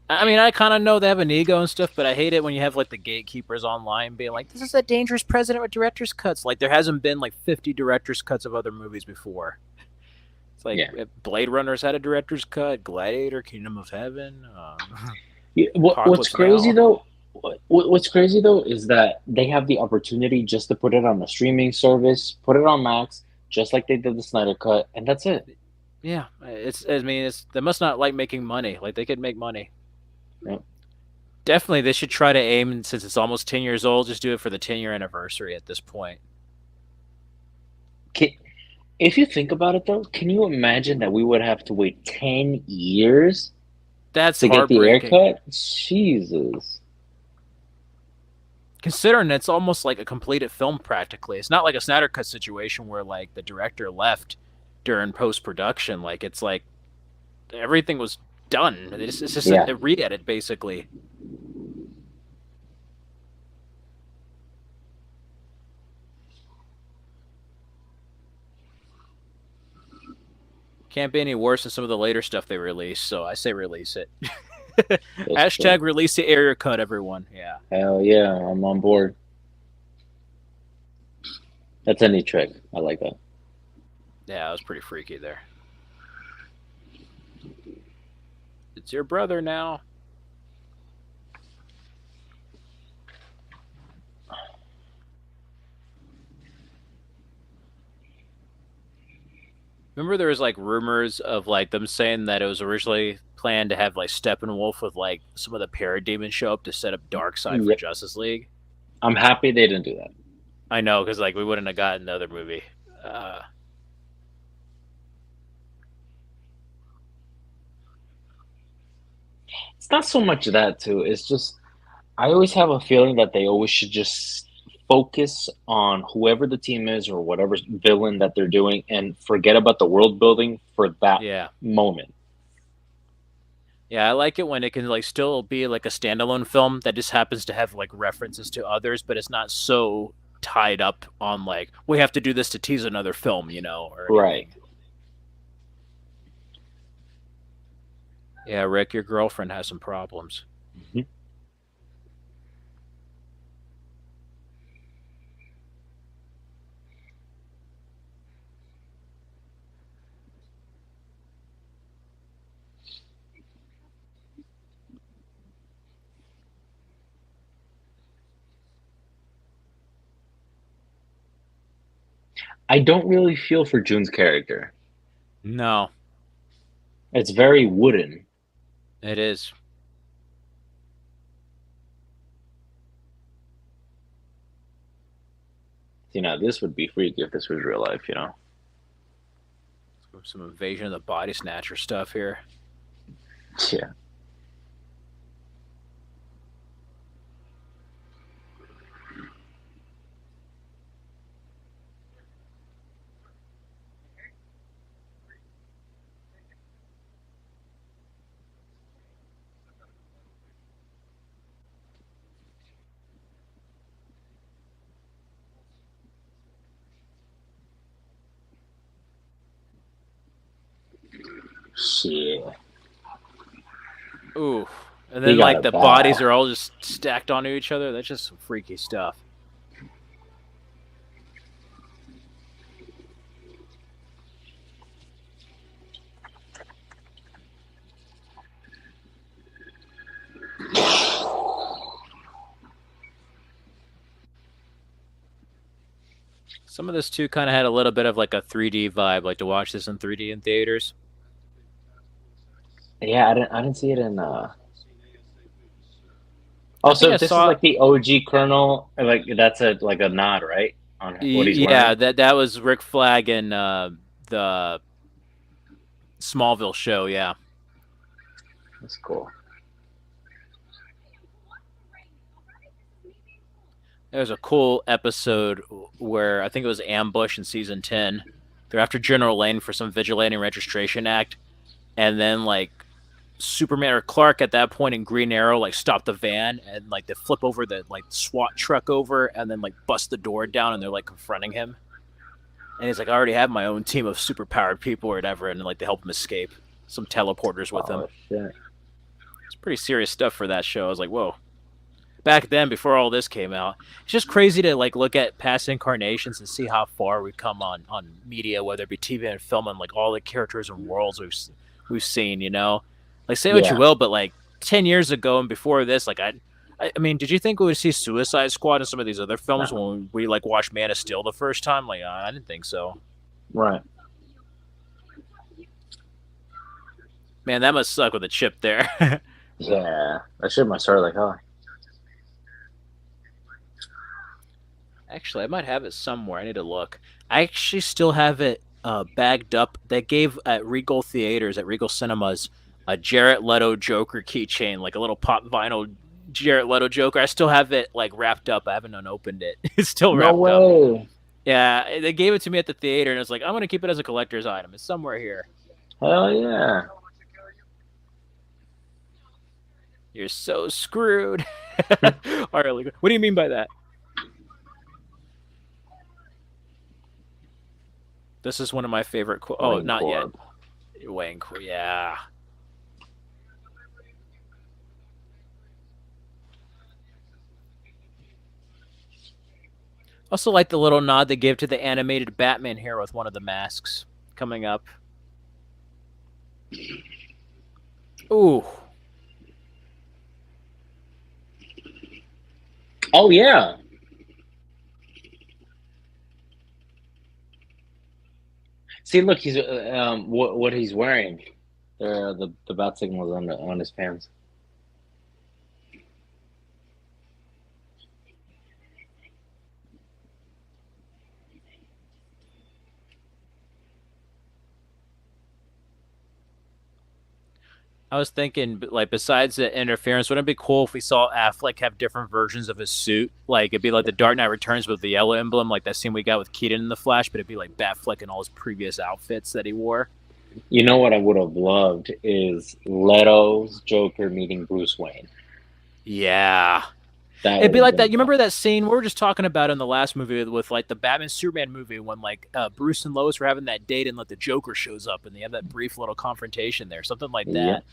I mean, I kind of know they have an ego and stuff, but I hate it when you have like the gatekeepers online being like, "This is a dangerous president with director's cuts." Like there hasn't been like 50 director's cuts of other movies before. It's like Yeah. Blade Runner's had a director's cut, Gladiator, Kingdom of Heaven, Yeah, what's Apocalypse crazy Now. though, what's crazy though is that they have the opportunity just to put it on a streaming service, put it on Max, just like they did the Snyder Cut, and that's it. Yeah, it's. I mean, it's. They must not like making money. Like they could make money. Yeah. Definitely, they should try to aim since it's almost 10 years old. Just do it for the 10-year anniversary at this point. Can, if you think about it though, can you imagine that we would have to wait 10 years That's to get the heartbreaking. haircut? Jesus. Considering it's almost like a completed film practically. It's not like a Snyder Cut situation where like the director left during post production. Like it's like everything was done. It's just Yeah. a re-edit basically. Can't be any worse than some of the later stuff they released. So I say release it. That's true. Hashtag release the area cut, everyone. Yeah. Hell yeah, I'm on board. That's a neat trick. I like that. Yeah, it was pretty freaky there. It's your brother now. Remember there was like rumors of like them saying that it was originally planned to have like Steppenwolf with like some of the parademons show up to set up Darkseid for Yep. Justice League. I'm happy they didn't do that. I know because like we wouldn't have gotten another movie. Uh, It's not so much that too. It's just I always have a feeling that they always should just focus on whoever the team is or whatever villain that they're doing and forget about the world building for that yeah, moment. yeah, I like it when it can like still be like a standalone film that just happens to have like references to others, but it's not so tied up on like we have to do this to tease another film, or Right. anything. Yeah, Rick, your girlfriend has some problems. Mhm. I don't really feel for June's character. No, It's very wooden. it is. This would be freaky if this was real life. Some invasion of the body snatcher stuff here. Yeah. Shit. Ooh. And He then got like it the bodies bad. are all just stacked onto each other. That's just some freaky stuff. Some of this too kind of had a little bit of like a 3D vibe, like to watch this in 3D in theaters. Yeah, I didn't see it in I Oh, think so I this is saw. like the OG Colonel, like that's a nod, right? On what he's Yeah, wearing. that was Rick Flag in the Smallville show. Yeah, That's cool. There's a cool episode where I think it was Ambush in season 10. They're after General Lane for some vigilante registration act, and then like Superman or Clark at that point in Green Arrow like stop the van and like they flip over the like SWAT truck over and then like bust the door down and they're like confronting him. And he's like, I already have my own team of superpowered people or whatever, and like they help him escape. Some teleporters with him. Oh shit. It's pretty serious stuff for that show. I was like, whoa. Back then, before all this came out, it's just crazy to like look at past incarnations and see how far we've come on media, whether it be TV and film, and like all the characters and worlds we've seen. You know, like say what you Yeah. will, but like 10 years ago and before this, like I mean, did you think we would see Suicide Squad and some of these other films No. when we like watched Man of Steel the first time? Like I didn't think so. Right. Man, that must suck with a chip there. Yeah. That shit must hurt like hell. Actually, I might have it somewhere. I need to look. I actually still have it bagged up. They gave at Regal Theaters, at Regal Cinemas, a Jared Leto Joker keychain, like a little pop vinyl Jared Leto Joker. I still have it like wrapped up. I haven't unopened it. It's still No wrapped up. way. Yeah, they gave it to me at the theater, and I was like, I'm gonna keep it as a collector's item. It's somewhere here. Hell yeah. You're so screwed. All right, what do you mean by that? This is one of my favorite. Oh, Wayne not yet. Corp. Wayne. Yeah. Also, like the little nod they gave to the animated Batman here with one of the masks coming up. Ooh, Oh yeah. See, look, he's what he's wearing. There, the bat signals on his pants. I was thinking, like, besides the interference, wouldn't it be cool if we saw Affleck have different versions of his suit? Like, it'd be like the Dark Knight Returns with the yellow emblem, like that scene we got with Keaton in the Flash, but it'd be like Batfleck in all his previous outfits that he wore. You know what I would have loved is Leto's Joker meeting Bruce Wayne. Yeah, That it'd would be have like that. been You remember that scene we were just talking about in the last movie with like the Batman Superman movie when like Bruce and Lois were having that date and like the Joker shows up and they have that brief little confrontation there, something like yeah. that.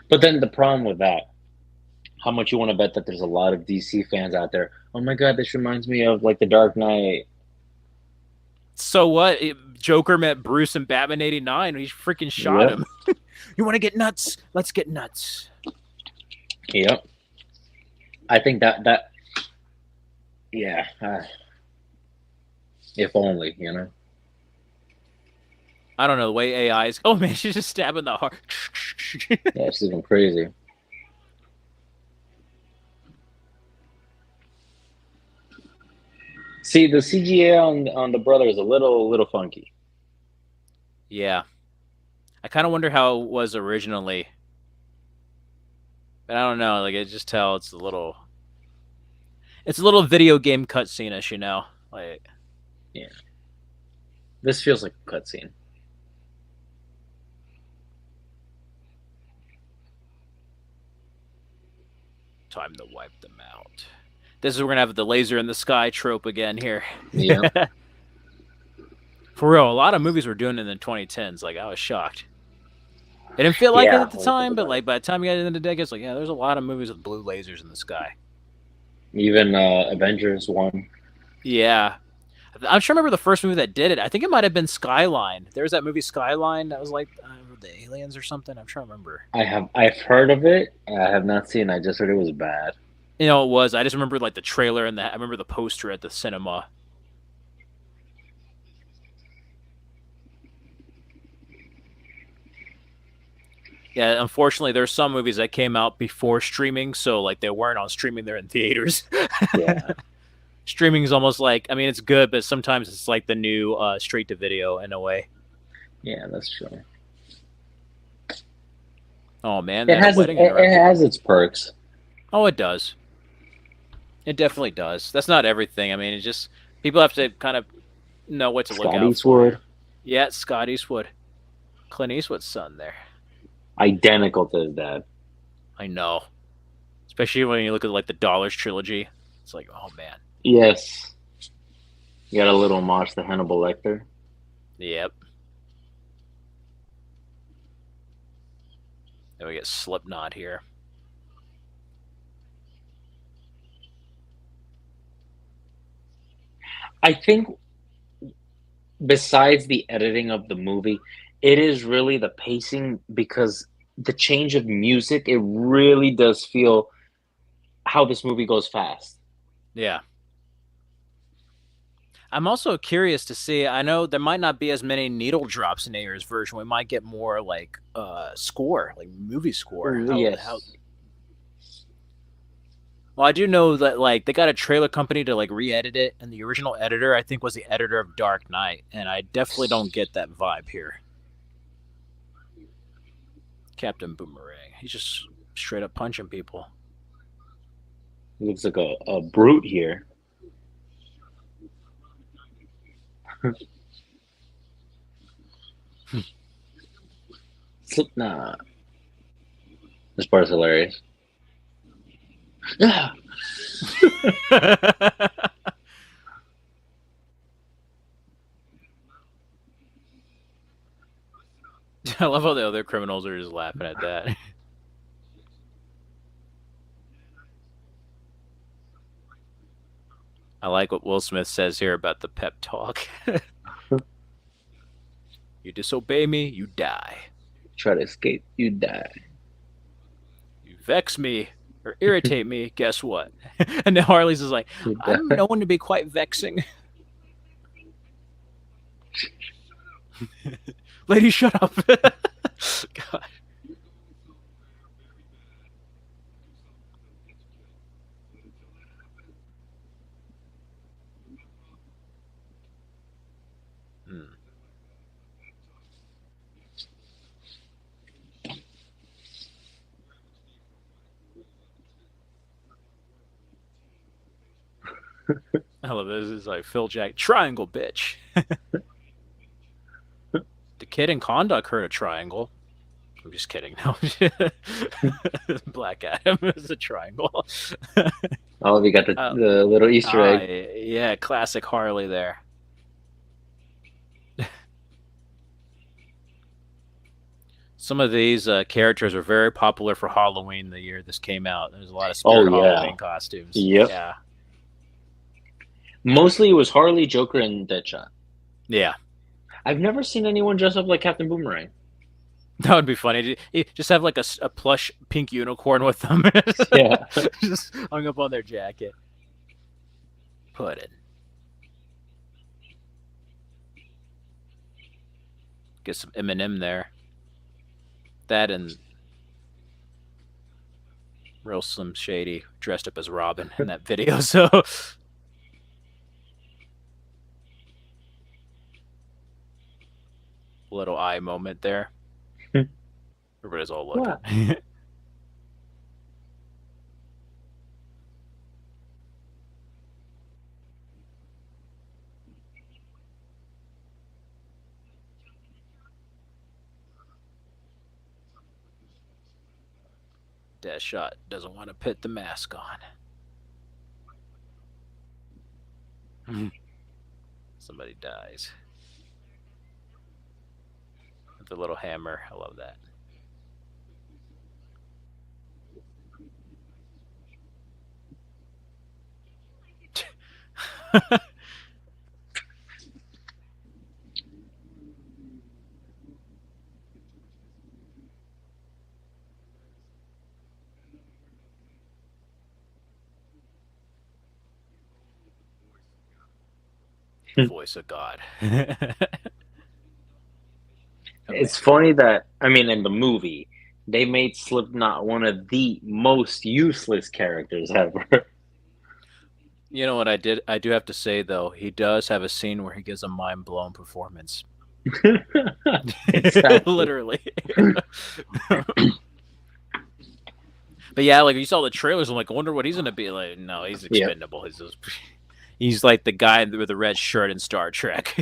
But then the problem with that, how much you want to bet that there's a lot of DC fans out there? Oh my God, this reminds me of like the Dark Knight. So what? Joker met Bruce in Batman '89. He freaking shot Yep, him. You want to get nuts? Let's get nuts. yep. I think that yeah. If only, you know. I don't know the way AI is. Oh man, she's just stabbing the heart. Yeah, it's even crazy. See, the CGA on the brother is a little funky. Yeah, I kind of wonder how it was originally, but I don't know. Like, I just tell it's a little video game cutscene-ish, you know. Like, Yeah, this feels like a cutscene. time to wipe them out. This is we're gonna have the laser in the sky trope again here. Yeah, For real, a lot of movies were doing it in the 2010s. Like, I was shocked. It didn't feel like it yeah. at the When you think time, but about it, like by the time you got into the decade, it's like, yeah, there's a lot of movies with blue lasers in the sky. even Avengers one. Yeah, I'm sure. I remember the first movie that did it. I think it might have been Skyline. There was that movie Skyline that was like the aliens or something. I'm trying to remember. I've heard of it. I have not seen. I just heard it was bad. You know, it was. I just remember like the trailer and I remember the poster at the cinema. Yeah, unfortunately, there's some movies that came out before streaming, so like they weren't on streaming; they're in theaters. Yeah, Streaming is almost like, I mean, it's good, but sometimes it's like the new straight to video in a way. yeah, that's true. Oh man, It that has wedding it interrupted. has its perks. Oh, it does. It definitely does. That's not everything. I mean, it's just people have to kind of know what to look Scott out for. Eastwood, Yeah, Scott Eastwood, Clint Eastwood's son there. identical to his dad. I know, especially when you look at like the Dollars trilogy. It's like, oh man. Yes, you got a little homage to Hannibal Lecter. Yep. Then we get Slipknot here. I think besides the editing of the movie, it is really the pacing because the change of music, it really does feel how this movie goes fast. Yeah. I'm also curious to see. I know there might not be as many needle drops in Ayer's version. We might get more like score, like movie score. How Yes. well, I do know that like they got a trailer company to like re-edit it, and the original editor I think was the editor of Dark Knight, and I definitely don't get that vibe here. Captain Boomerang, he's just straight up punching people. He looks like a brute here. Slipknot. This part's hilarious. Yeah. I love how the other criminals are just laughing at that. I like what Will Smith says here about the pep talk. You disobey me, you die. Try to escape, you die. You vex me or irritate me, guess what? And then Harley's is like, You I'm die. known to be quite vexing. Lady, shut up. God. Hmm. I love this. It's like Phil Jack triangle bitch. The kid in Conduct heard a triangle. I'm just kidding. No. Black Adam is a triangle. Oh, we got the, uh, the little Easter egg. yeah, classic Harley there. Some of these characters were very popular for Halloween the year this came out. There's a lot of Oh Spirit yeah. Halloween costumes. Yep. Yeah. Mostly it was Harley, Joker, and Deadshot. Yeah. I've never seen anyone dress up like Captain Boomerang. That would be funny. Just have like a plush pink unicorn with them. Yeah. Just hung up on their jacket. Put it. Get some Eminem there. That and real Slim Shady dressed up as Robin in that video. So little eye moment there. Everybody's all What? looking. Deadshot doesn't want to put the mask on. Somebody dies. With the little hammer. I love that. The voice of God. It's funny that I mean in the movie they made Slipknot one of the most useless characters ever. You know what I did? I do have to say though, he does have a scene where he gives a mind blown performance. Exactly. Literally. But But yeah, like you saw the trailers, I'm like, I wonder what he's gonna be like. No, he's Yeah. expendable. He's like the guy with the red shirt in Star Trek.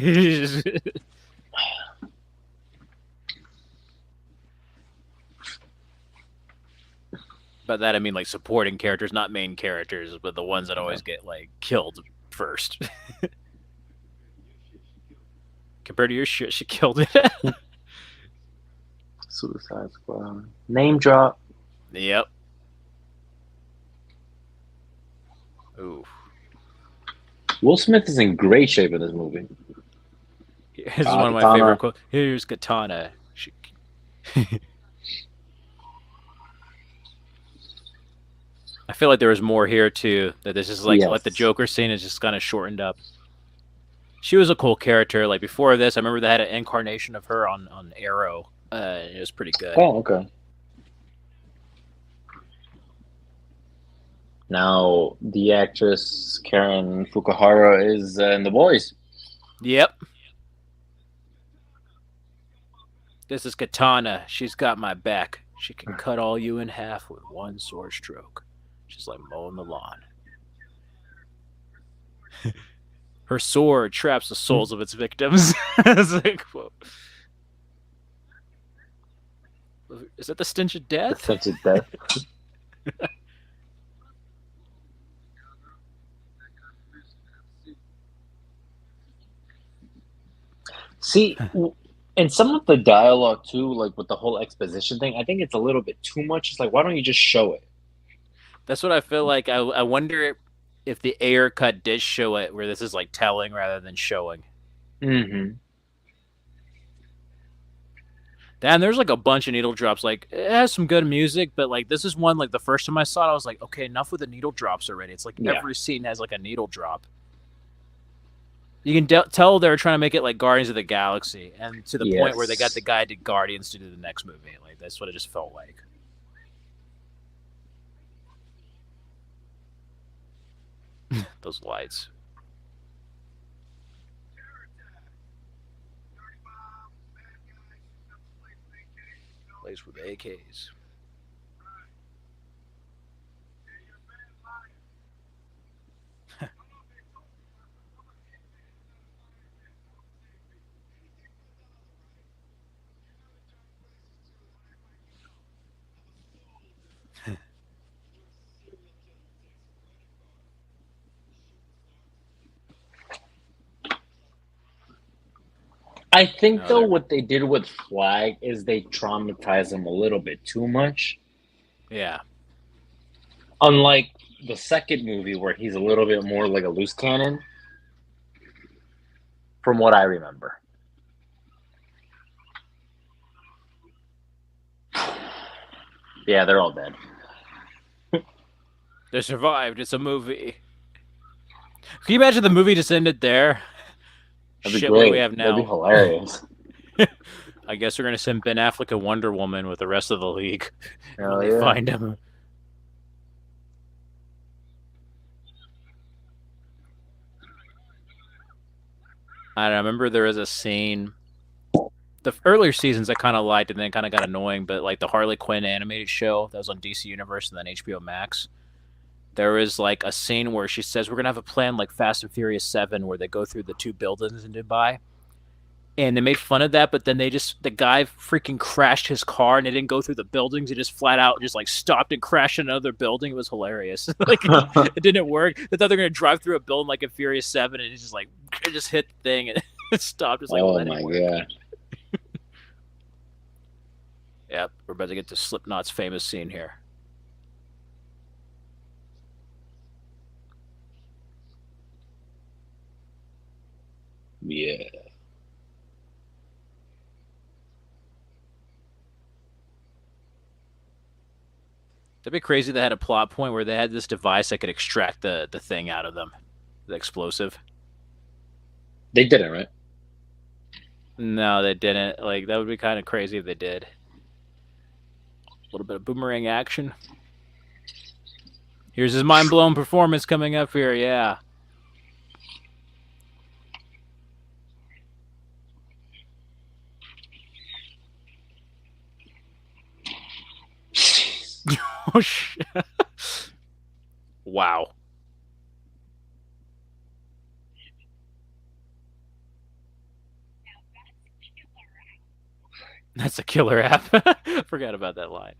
By that I mean like supporting characters, not main characters, but the ones that Yeah. always get like killed first. Compared to your shit, she killed it. Suicide Squad. Name drop. Yep. Ooh. Will Smith is in great shape in this movie. This is one of my favorite Katana. quotes. Here's Katana. She... I feel like there was more here too. That this is like the Yes. Joker scene is just kind of shortened up. She was a cool character. Like before this, I remember they had an incarnation of her on Arrow. It was pretty good. Oh, okay. Now the actress Karen Fukuhara is in The Boys. Yep. This is Katana. She's got my back. She can cut all you in half with one sword stroke. She's like mowing the lawn. Her sword traps the souls of its victims. It's like, whoa. Is that the stench of death? Such a death. See, and some of the dialogue too, like with the whole exposition thing, I think it's a little bit too much. It's like, why don't you just show it? That's what I feel like. I wonder if the Ayer cut did show it, where this is like telling rather than showing. Mm-hmm. Damn, there's like a bunch of needle drops. Like it has some good music, but like this is one like the first time I saw it, I was like, okay, enough with the needle drops already. It's like Yeah. every scene has like a needle drop. You can tell they're trying to make it like Guardians of the Galaxy, and to the point where they got the Yes. guy did Guardians to do the next movie. Like that's what it just felt like. Those lights, laced with AKs. I think No, though they're what they did with Flag is they traumatized him a little bit too much. yeah. Unlike the second movie where he's a little bit more like a loose cannon, from what I remember. Yeah, they're all dead. They survived. It's a movie. Can you imagine the movie just ended there? That'd be Shit, what do we great. have That'd be now? hilarious. I guess we're gonna send Ben Affleck and Wonder Woman with the rest of the league when Hell they yeah. find him. I don't know, I remember there was a scene. The earlier seasons I kind of liked, and then kind of got annoying. But like the Harley Quinn animated show that was on DC Universe and then HBO Max, there was like a scene where she says we're gonna have a plan like Fast and Furious 7, where they go through the two buildings in Dubai, and they made fun of that. But then the guy freaking crashed his car, and it didn't go through the buildings. It just flat out just like stopped and crashed in another building. It was hilarious. Like it didn't work. They thought they were gonna drive through a building like in Furious 7, and it just hit the thing and it stopped. It's like, well, Oh that didn't my work. god. Yep, we're about to get to Slipknot's famous scene here. Yeah. That'd be crazy. They had a plot point where they had this device that could extract the thing out of them, the explosive. They didn't, right? No, they didn't. Like that would be kind of crazy if they did. A little bit of boomerang action. Here's his mind blown performance coming up here. Yeah. Oh shit! Wow, that's a killer app. Forgot about that line.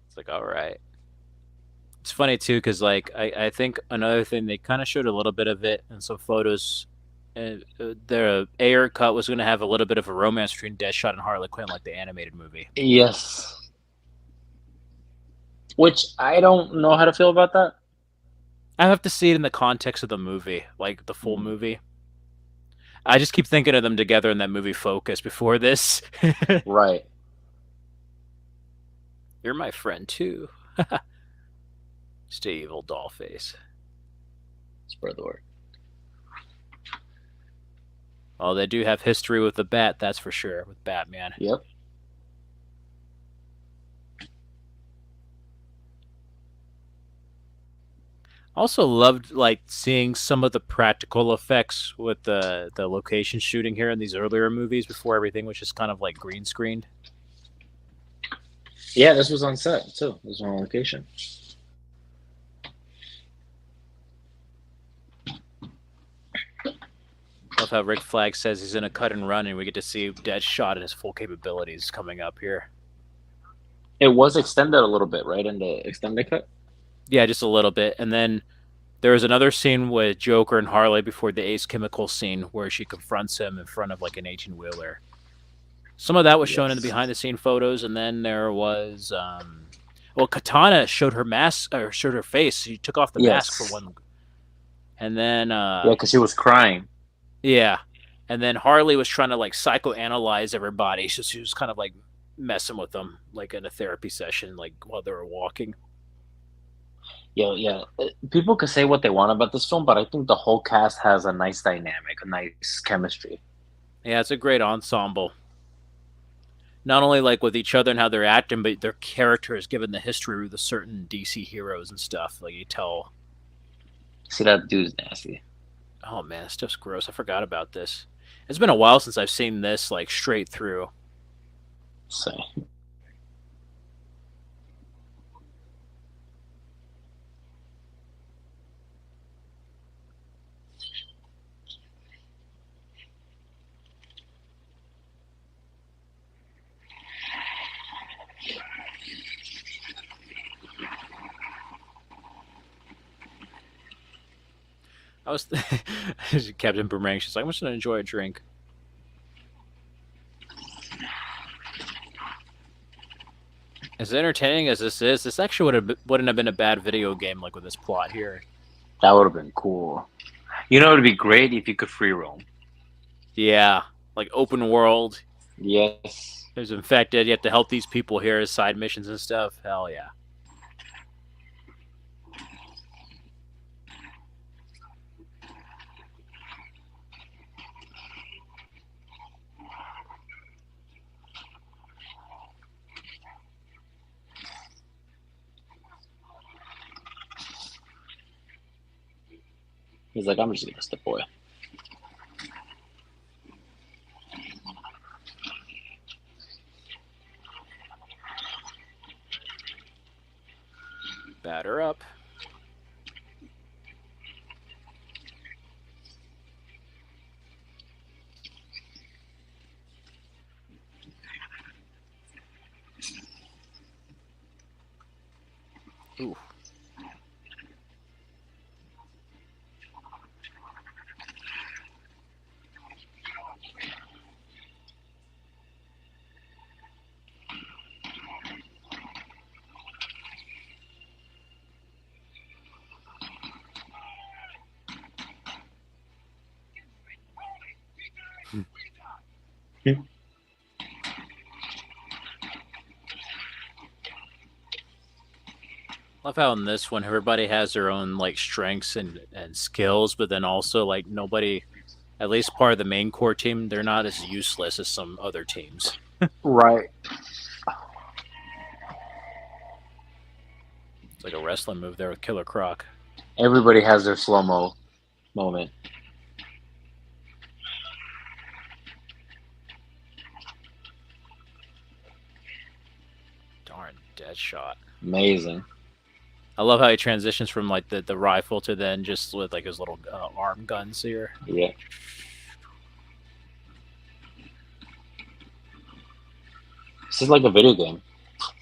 It's like, all right. It's funny too, because like I think another thing they kind of showed a little bit of it in some photos. The Ayer cut was going to have a little bit of a romance between Deadshot and Harley Quinn, like the animated movie. Yes. Which I don't know how to feel about that. I have to see it in the context of the movie, like the full Mm, movie. I just keep thinking of them together in that movie Focus before this. right. You're my friend too. Stay evil doll face. Spread the word. Oh, they do have history with the bat, that's for sure, with Batman. Yep. Also loved like seeing some of the practical effects with the location shooting here in these earlier movies before everything was just kind of like green screened. Yeah, this was on set too. This was on location. Love how Rick Flag says he's in a cut and run, and we get to see Deadshot in his full capabilities coming up here. It was extended a little bit, right? In the extended cut. Yeah, just a little bit, and then there was another scene with Joker and Harley before the Ace Chemical scene where she confronts him in front of like an 18-wheeler. Some of that was shown in the Yes. behind the scene photos, and then there was well, Katana showed her mask or showed her face. She took off the mask for Yes. one, and then Yeah, because she was crying. yeah, and then Harley was trying to like psychoanalyze everybody, so she was kind of like messing with them, like in a therapy session, like while they were walking. Yeah, yeah. People can say what they want about this film, but I think the whole cast has a nice dynamic, a nice chemistry. Yeah, it's a great ensemble. Not only like with each other and how they're acting, but their characters, given the history of the certain DC heroes and stuff. Like you tell, See, that dude's nasty. oh man, this stuff's gross. I forgot about this. It's been a while since I've seen this like straight through. So, I was Captain Boomerang. She's like, I'm just gonna enjoy a drink. As entertaining as this is, this actually wouldn't have been a bad video game like with this plot here. that would have been cool. You know, it'd be great if you could free roam. Yeah, like open world. Yes. There's infected. You have to help these people here as side missions and stuff. Hell yeah. He's like, I'm just gonna step away. Batter up. Ooh. Love how in this one everybody has their own like strengths and skills, but then also like nobody, at least part of the main core team, they're not as useless as some other teams. Right. It's like a wrestling move there with Killer Croc. Everybody has their slow mo moment. Darn, dead shot. Amazing. I love how he transitions from like the rifle to then just with like his little arm guns here. Yeah. This is like a video game.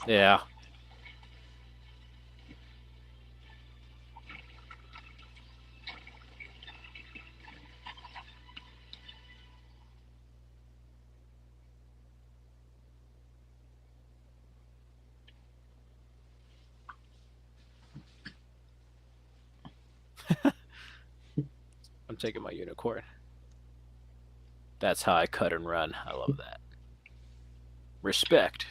Yeah. I'm taking my unicorn. That's how I cut and run. I love that. Respect.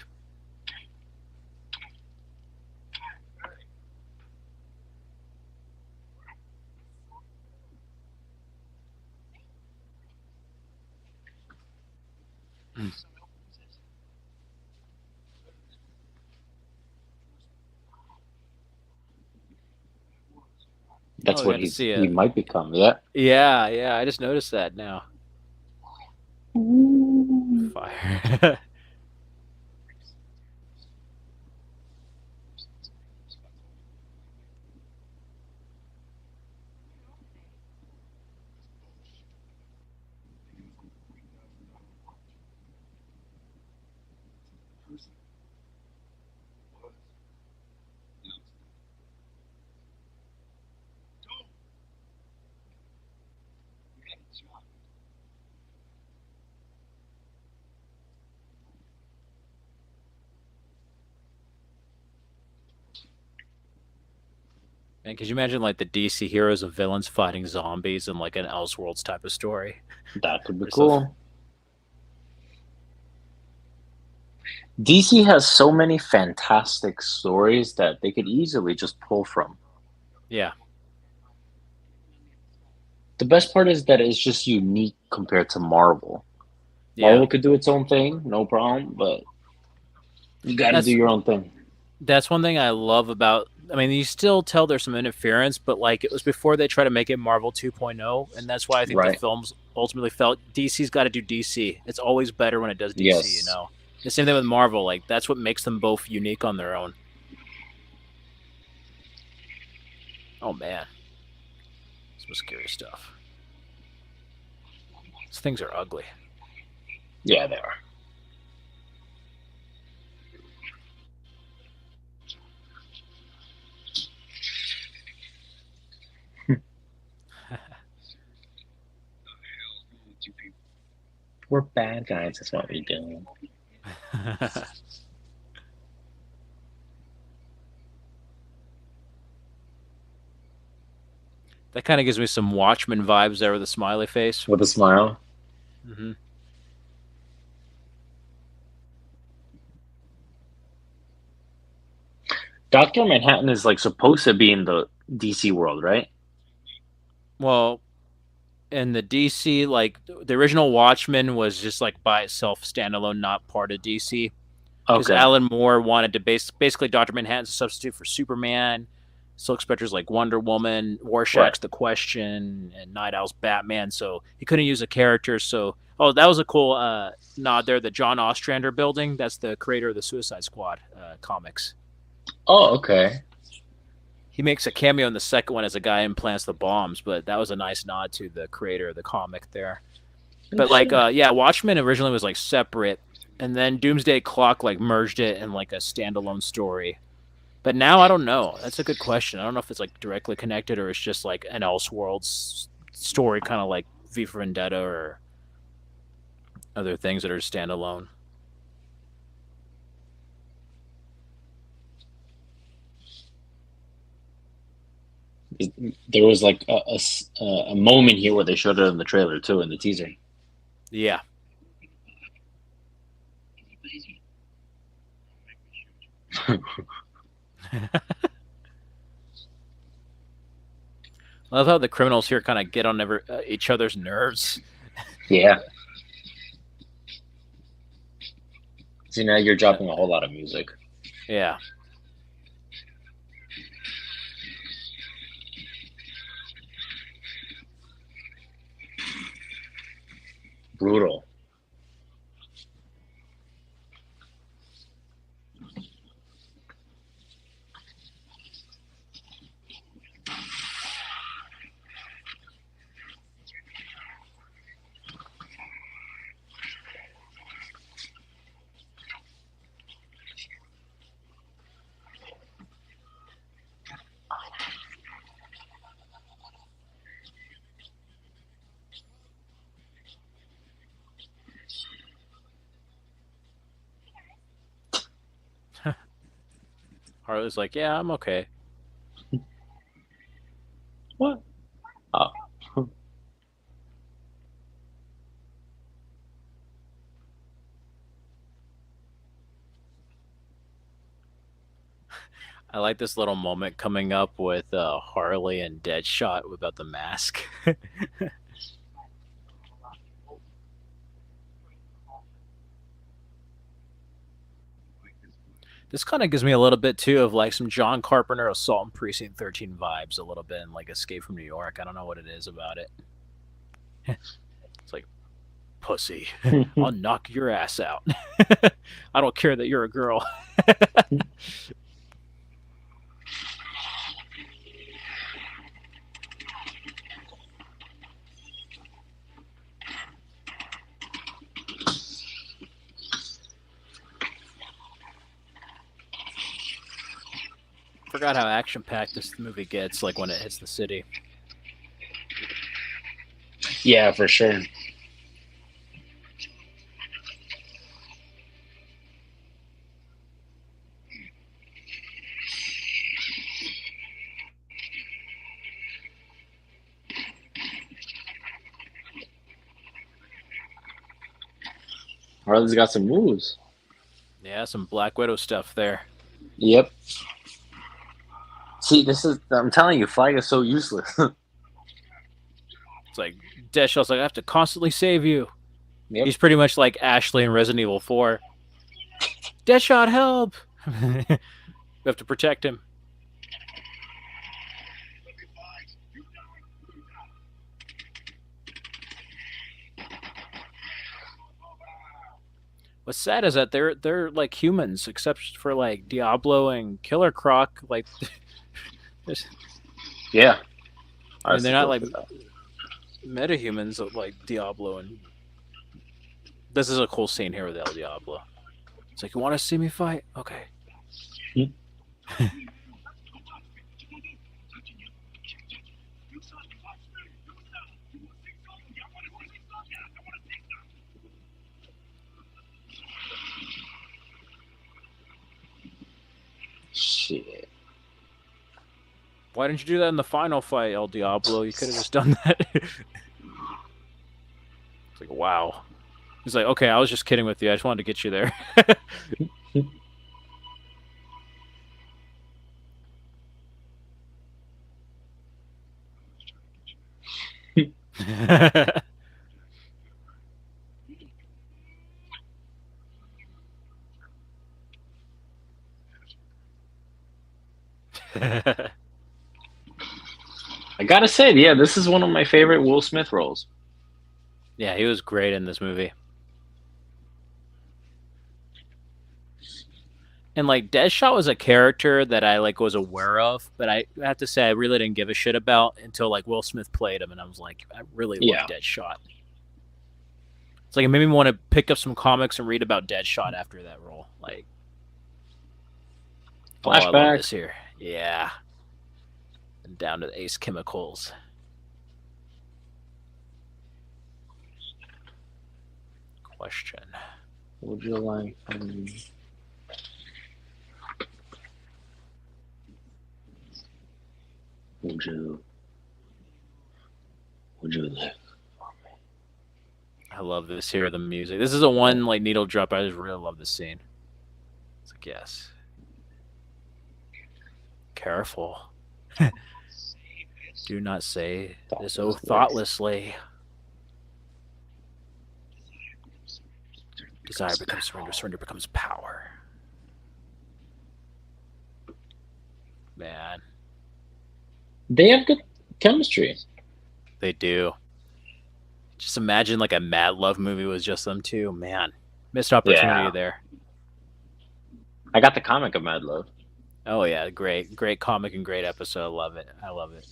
That's Oh, we what got to see he it. might become. Yeah. Yeah, yeah. I just noticed that now. Fire. Man, could you imagine like the DC heroes and villains fighting zombies in like an Elseworlds type of story That could be or something? cool. DC has so many fantastic stories that they could easily just pull from. Yeah, The best part is that it's just unique compared to Marvel. yeah. Marvel could do its own thing, no problem, but you got to do That's your own thing. that's one thing I love about. I mean, you still tell there's some interference, but like it was before they try to make it Marvel 2.0, and that's why I think the Right. films ultimately felt DC's got to do DC. It's always better when it does DC, you Yes. know. The same thing with Marvel. Like that's what makes them both unique on their own. Oh man, some scary stuff. These things are ugly. Yeah, they are. We're bad guys. That's what we do. That kind of gives me some Watchmen vibes there with a smiley face. With a smile. Mm-hmm. Doctor Manhattan is like supposed to be in the DC world, right? Well, in the DC, like the original Watchmen was just like by itself, standalone, not part of DC. Because Okay. Alan Moore wanted to basically Doctor Manhattan's a substitute for Superman. Silk Spectre's like Wonder Woman, Right. Rorschach's The Question, and Night Owl's Batman. So he couldn't use a character. So that was a cool nod there. The John Ostrander building. That's the creator of the Suicide Squad comics. Oh, okay. He makes a cameo in the second one as a guy who implants the bombs, but that was a nice nod to the creator of the comic there. Oh, But like, shit. yeah, Watchmen originally was like separate, and then Doomsday Clock like merged it in like a standalone story. But now I don't know. That's a good question. I don't know if it's like directly connected or it's just like an Elseworlds story, kind of like V for Vendetta or other things that are standalone. There was like a moment here where they showed it in the trailer too, in the teaser. Yeah. I love how the criminals here kind of get on each other's nerves. Yeah. See, now you're dropping a whole lot of music. Yeah. brutal. Harley's like, yeah, I'm okay. What? Oh. I like this little moment coming up with Harley and Deadshot about the mask. This kind of gives me a little bit too of like some John Carpenter Assault on Precinct 13 vibes, a little bit, and like Escape from New York. I don't know what it is about it. It's like, pussy, I'll knock your ass out. I don't care that you're a girl. Forgot how action packed this movie gets, like when it hits the city. Yeah, for sure. Harley's got some moves. Yeah, some Black Widow stuff there. Yep. See, this is, I'm telling you, Flag is so useless. It's like Deadshot's like, I have to constantly save you. Yep. He's pretty much like Ashley in Resident Evil 4. Deadshot, help! We have to protect him. What's sad is that they're like humans, except for like Diablo and Killer Croc. Like, Yeah. I mean, they're not like metahumans like Diablo, and this is a cool scene here with El Diablo. It's like, you want to see me fight? Okay. Shit. Why didn't you do that in the final fight, El Diablo? You could have just done that. It's like, wow. He's like, okay, I was just kidding with you. I just wanted to get you there. I gotta say, yeah, this is one of my favorite Will Smith roles. Yeah, he was great in this movie. And like Deadshot was a character that I like was aware of, but I have to say I really didn't give a shit about until like Will Smith played him, and I was like, I really love Deadshot. It's like it made me want to pick up some comics and read about Deadshot after that role. Like, Flashback. Oh, I love this here. Yeah. And down to the Ace Chemicals. Question. Would you like? Would you live? I love this here, the music. This is a one like needle drop. I just really love this scene. It's like, yes. Careful. Do not say this so thoughtlessly. Desire becomes surrender. Surrender becomes power. Man. They have good chemistry. They do. Just imagine like a Mad Love movie was just them two. Man, missed opportunity Yeah, there. I got the comic of Mad Love. Oh yeah, great, great comic and great episode. I love it. I love it.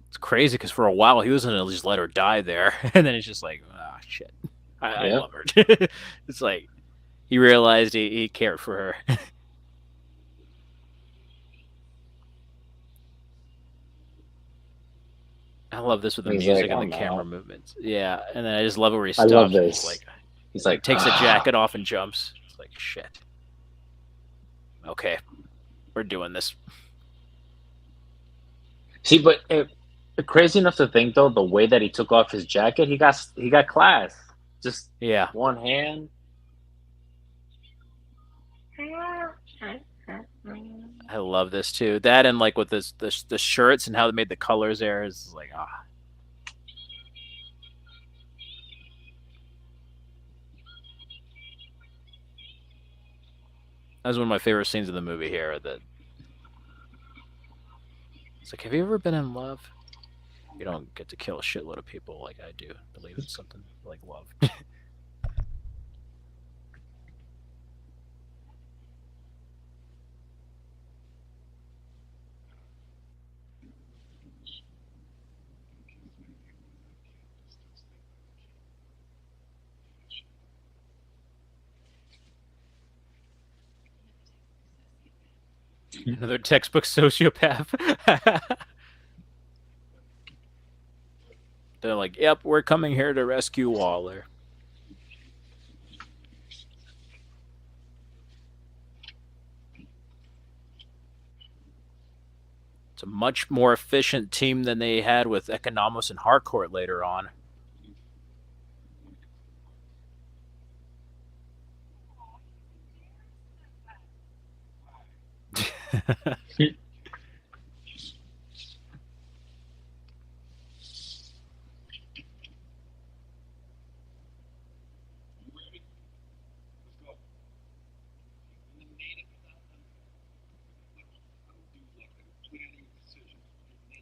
It's crazy because for a while he was gonna just let her die there, and then it's just like, ah, shit. I Yep. love her. It's like he realized he cared for her. I love this with the He's like, music and the I'm camera out. movements. Yeah, and then I just love it where he I love stops and he's this. like, He's like, takes the jacket off and jumps. It's like shit. Okay, we're doing this. see, but crazy enough to think though, the way that he took off his jacket, he got class. Just Yeah, one hand. I love this too. That and like with the shirts and how they made the colors there is like ah. That was one of my favorite scenes of the movie here. That it's like, have you ever been in love? You don't get to kill a shitload of people like I do. Believe in something like love. Another textbook sociopath. They're like, yep, we're coming here to rescue Waller. It's a much more efficient team than they had with Economos and Harcourt later on.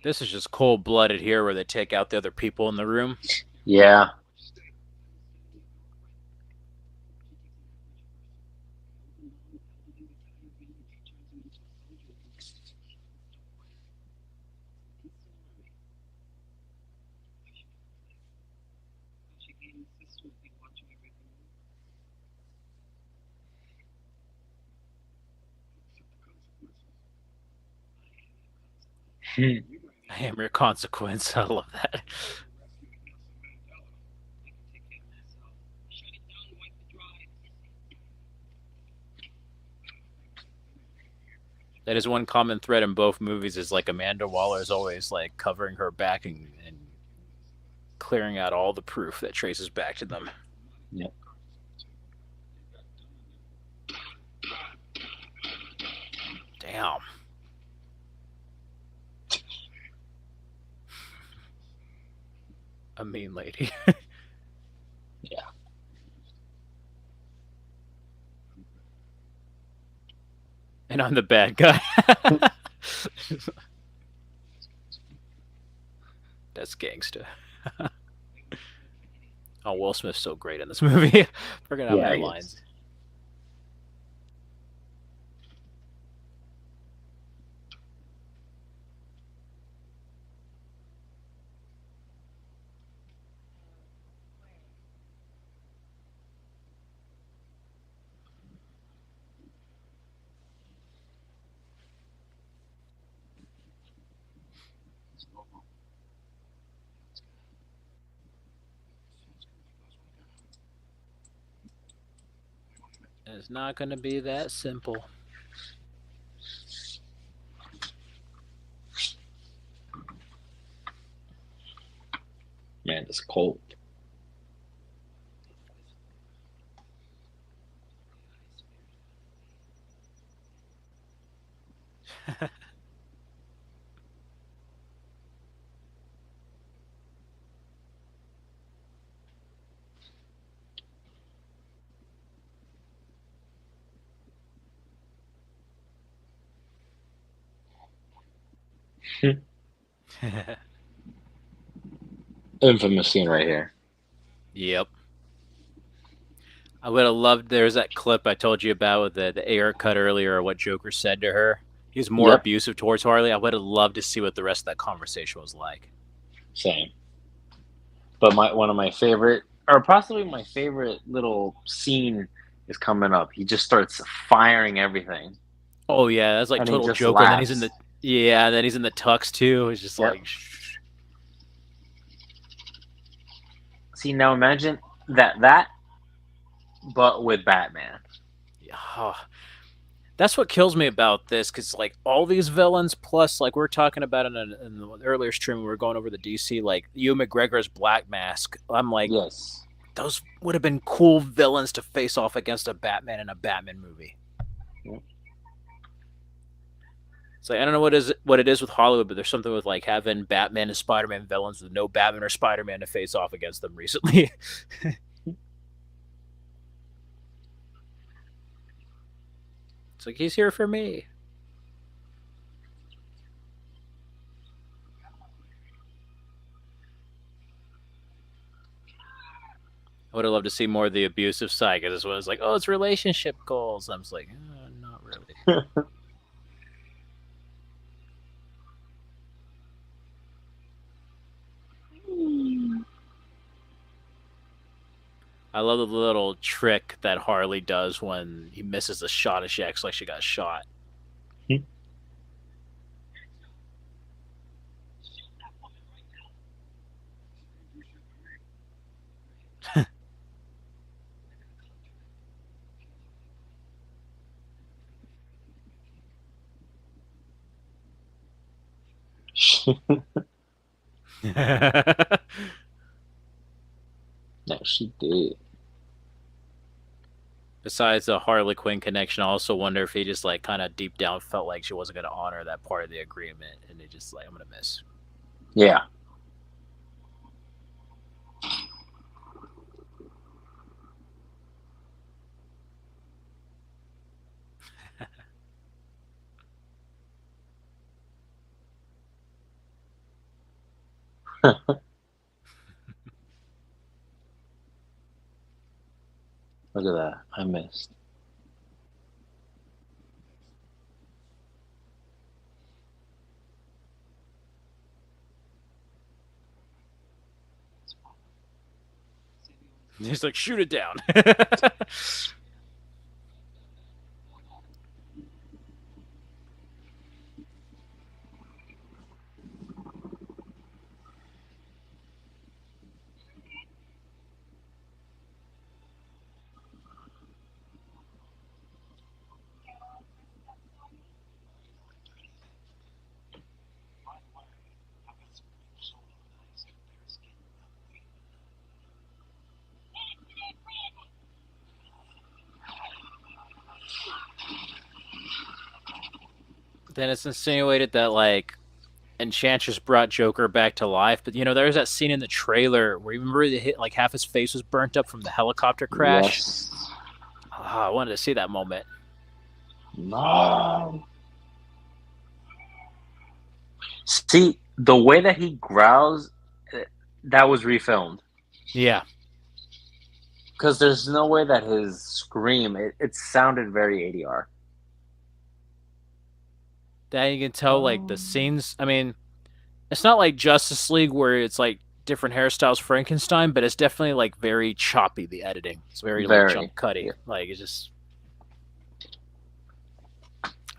This is just cold blooded here where they take out the other people in the room. Yeah. I am your consequence. I love that. That is one common thread in both movies is like Amanda Waller is always like covering her back and clearing out all the proof that traces back to them. Yep. Damn. A mean lady. Yeah. And I'm the bad guy. That's gangsta. Oh, Will Smith's so great in this movie. Forget how Yeah, many he is. lines. It's not going to be that simple. Man, it's cold. Infamous scene right here. Yep. I would have loved. There's that clip I told you about with the air cut earlier, or what Joker said to her. He was more Yep, abusive towards Harley. I would have loved to see what the rest of that conversation was like. same. But one of my favorite, or possibly my favorite little scene is coming up. He just starts firing everything, Oh yeah, that's like and he total just Joker. And then he's in the laughs. yeah, and then he's in the tux too. It's just Yep. like, See, now imagine that, but with Batman. oh, that's what kills me about this, because like all these villains, plus like we are talking about in the earlier stream, we were going over the DC, like Ewan McGregor's Black Mask. I'm like, Yes. those would have been cool villains to face off against a Batman in a Batman movie. Yep. It's like I don't know what it is with Hollywood, but there's something with like having Batman and Spider-Man villains with no Batman or Spider-Man to face off against them recently. It's like he's here for me. I would have loved to see more of the abusive side, because this was like, oh, it's relationship goals. I'm just like, not really. I love the little trick that Harley does when he misses the shot and she acts like she got shot. No, she did. Besides the Harley Quinn connection, I also wonder if he just like kind of deep down felt like she wasn't going to honor that part of the agreement, and he just like, I'm going to miss. Yeah. Look at that. I missed. He's like, shoot it down. Then it's insinuated that like Enchantress brought Joker back to life, but there's that scene in the trailer where you remember he hit like half his face was burnt up from the helicopter crash. Yes. Oh, I wanted to see that moment. No. See, the way that he growls, that was refilmed. Yeah. Because there's no way that his scream, it sounded very ADR. That you can tell like the scenes. I mean, it's not like Justice League where it's like different hairstyles Frankenstein, but it's definitely like very choppy, the editing. It's very like jump cutty. Yeah. Like it's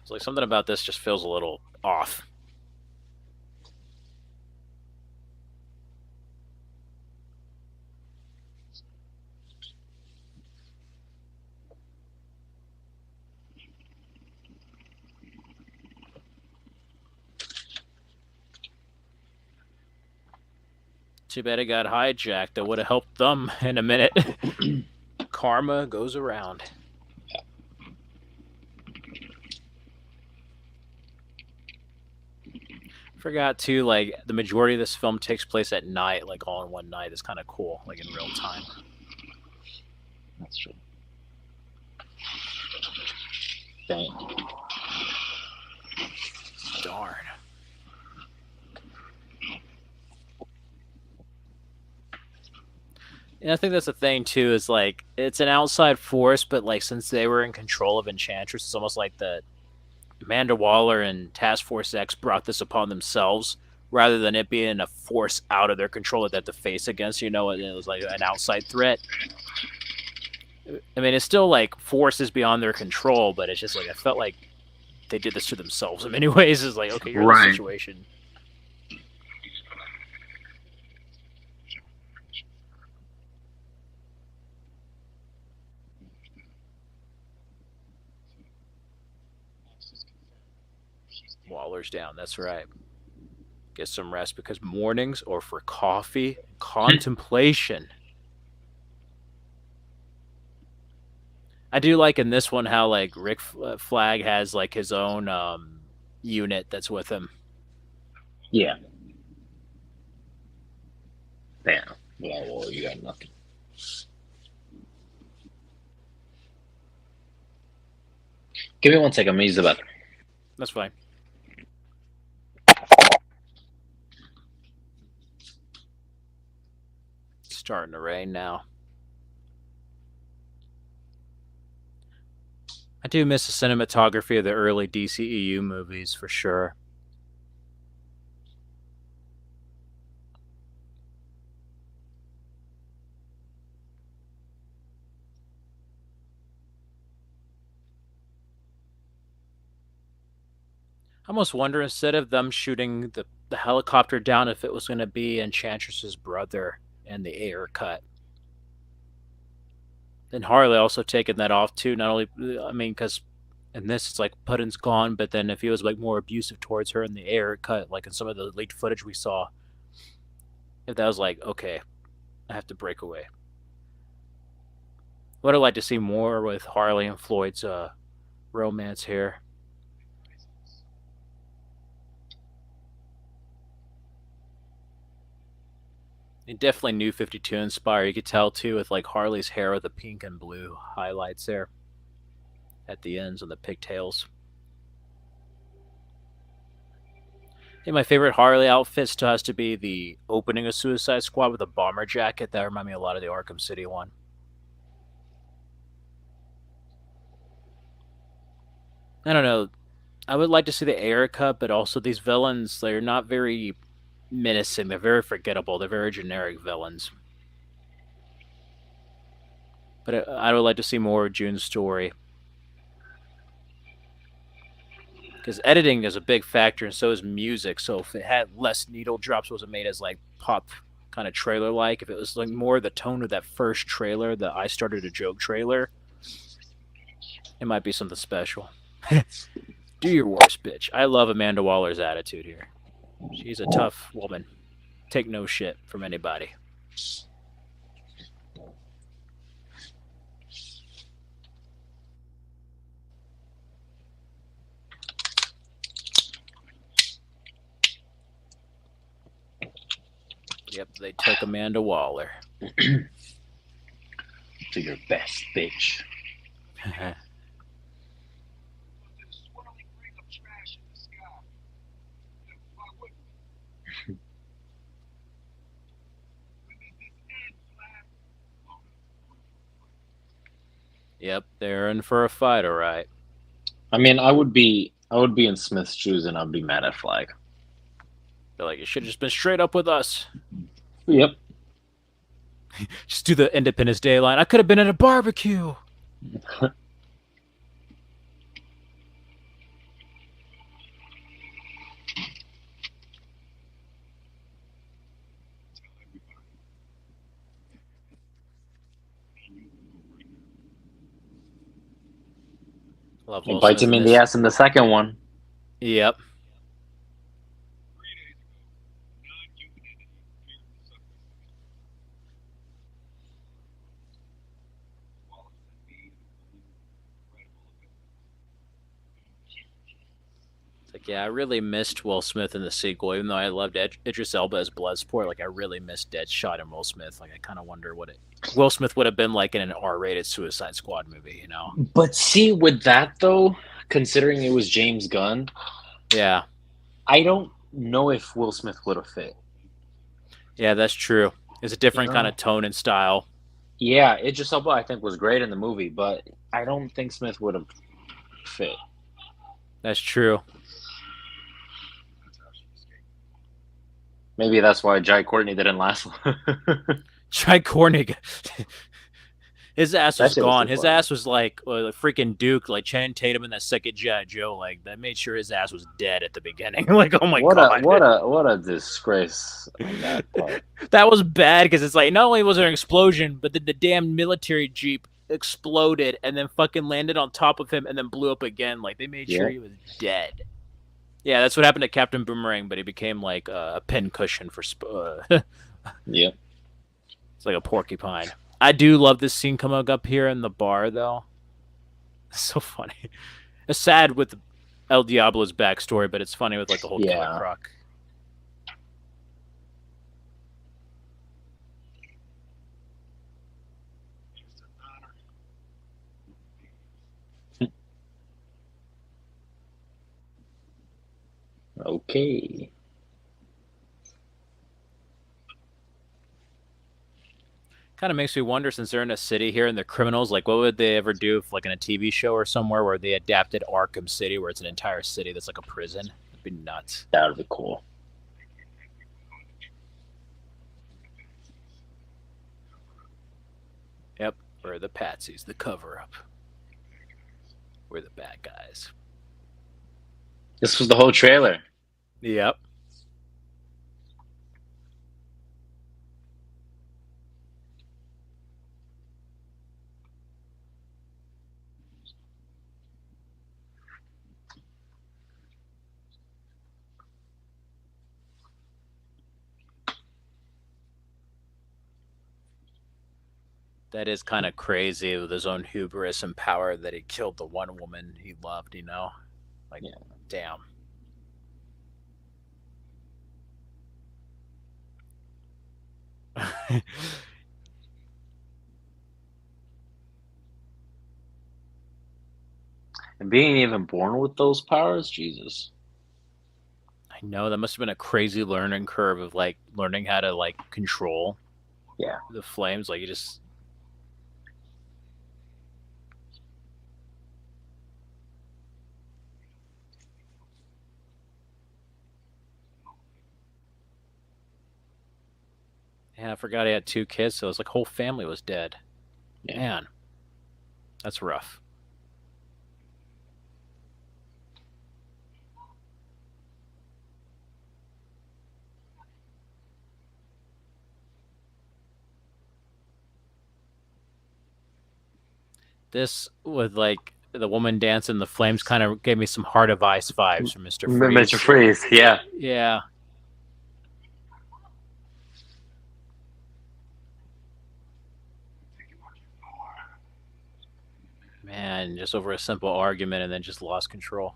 like something about this just feels a little off. Too bad it got hijacked. That would have helped them in a minute. Karma goes around. Forgot too, like the majority of this film takes place at night, like all in one night. It's kind of cool, like in real time. That's true. Dang. Darn. And I think that's the thing too. Is like it's an outside force, but like since they were in control of Enchantress, it's almost like the Amanda Waller and Task Force X brought this upon themselves rather than it being a force out of their control that they have to face against. You know, and it was like an outside threat. I mean, it's still like forces beyond their control, but it's just like I felt like they did this to themselves in many ways. It's like, okay, you're in this Right. situation. Waller's down. That's right. Get some rest because mornings or for coffee, contemplation. I do like in this one how like Rick Flag has like his own unit that's with him. Yeah. Damn. Yeah, well, you got nothing. Give me 1 second. I'm gonna use the bathroom. That's fine. It's starting to rain now. I do miss the cinematography of the early DCEU movies for sure. I almost wonder instead of them shooting the helicopter down if it was going to be Enchantress's brother in the air cut. And Harley also taking that off too. Not only, I mean, because in this it's like Puddin's gone, but then if he was like more abusive towards her in the air cut, like in some of the leaked footage we saw, if that was like, okay, I have to break away. Would have liked to see more with Harley and Floyd's romance here. It definitely New 52 inspired. You could tell too with like Harley's hair with the pink and blue highlights there at the ends and the pigtails. I think my favorite Harley outfit still has to be the opening of Suicide Squad with a bomber jacket. That reminded me a lot of the Arkham City one. I don't know. I would like to see the air cut, but also these villains, they're not very menacing. They're very forgettable. They're very generic villains. But I would like to see more of June's story. Because editing is a big factor, and so is music. So if it had less needle drops, was it made as like pop kind of trailer like? If it was like more the tone of that first trailer, the I Started a Joke trailer, it might be something special. Do your worst, bitch. I love Amanda Waller's attitude here. She's a tough woman. Take no shit from anybody. Yep, they took Amanda Waller. Do your best, bitch. Yep, they're in for a fight, all right. I mean, I would be in Smith's shoes and I'd be mad at Flag. They're like, you should have just been straight up with us. Yep. Just do the Independence Day line. I could have been at a barbecue. Love He Will bites Smith him in in the this. ass in the second one. Yep. It's like, yeah, I really missed Will Smith in the sequel, even though I loved Idris Elba as Bloodsport. Like, I really missed Deadshot and Will Smith. Like, I kind of wonder what Will Smith would have been like in an R-rated Suicide Squad movie. You know? But see, with that though, considering it was James Gunn, Yeah. I don't know if Will Smith would have fit. Yeah, that's true. It's a different kind know? of tone and style. Yeah, Idris Elba I think was great in the movie, but I don't think Smith would have fit. That's true. Maybe that's why Jai Courtney didn't last long. Try Cornig. His ass That was shit was gone. too His funny. ass was like freaking Duke, like Channing Tatum in that second G.I. Joe. Like that made sure his ass was dead at the beginning. Like, oh my What a god, what a what a disgrace on that part. that was bad because it's like not only was there an explosion, but then the damn military jeep exploded and then fucking landed on top of him and then blew up again. Like they made sure Yep. he was dead. Yeah, that's what happened to Captain Boomerang, but he became like a pin cushion for. Yep. It's like a porcupine. I do love this scene coming up here in the bar, though. It's so funny. It's sad with El Diablo's backstory, but it's funny with like the whole Killer Yeah. Croc. Okay. Kind of makes me wonder, since they're in a city here and they're criminals, like what would they ever do if, like, in a TV show or somewhere where they adapted Arkham City, where it's an entire city that's like a prison? It'd be nuts. That would be cool. Yep, we're the patsies, the cover up. We're the bad guys. This was the whole trailer. Yep. That is kind of crazy with his own hubris and power that he killed the one woman he loved, you know? Like, Yeah. damn. I And being even born with those powers, Jesus. know that must have been a crazy learning curve of like learning how to like control Yeah. the flames. Like you just, yeah, I forgot he had two kids, so his like whole family was dead. Yeah. Man, that's rough. This with like the woman dancing, the flames kind of gave me some Heart of Ice vibes from Mr. Mr. Freeze. Freeze, yeah. Yeah, man, just over a simple argument and then just lost control.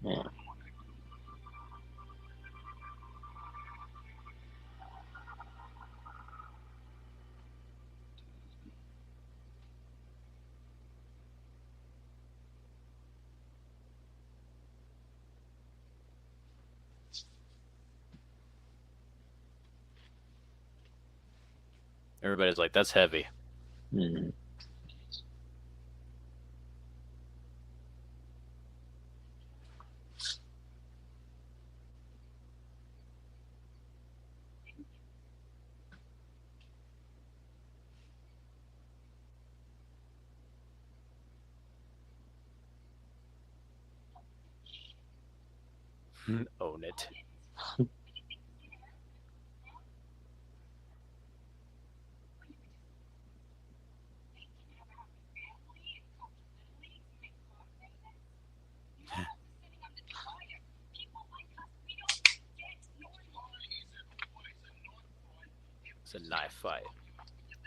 Yeah. Everybody's like, that's heavy. Mm. Own it. It's a knife fight.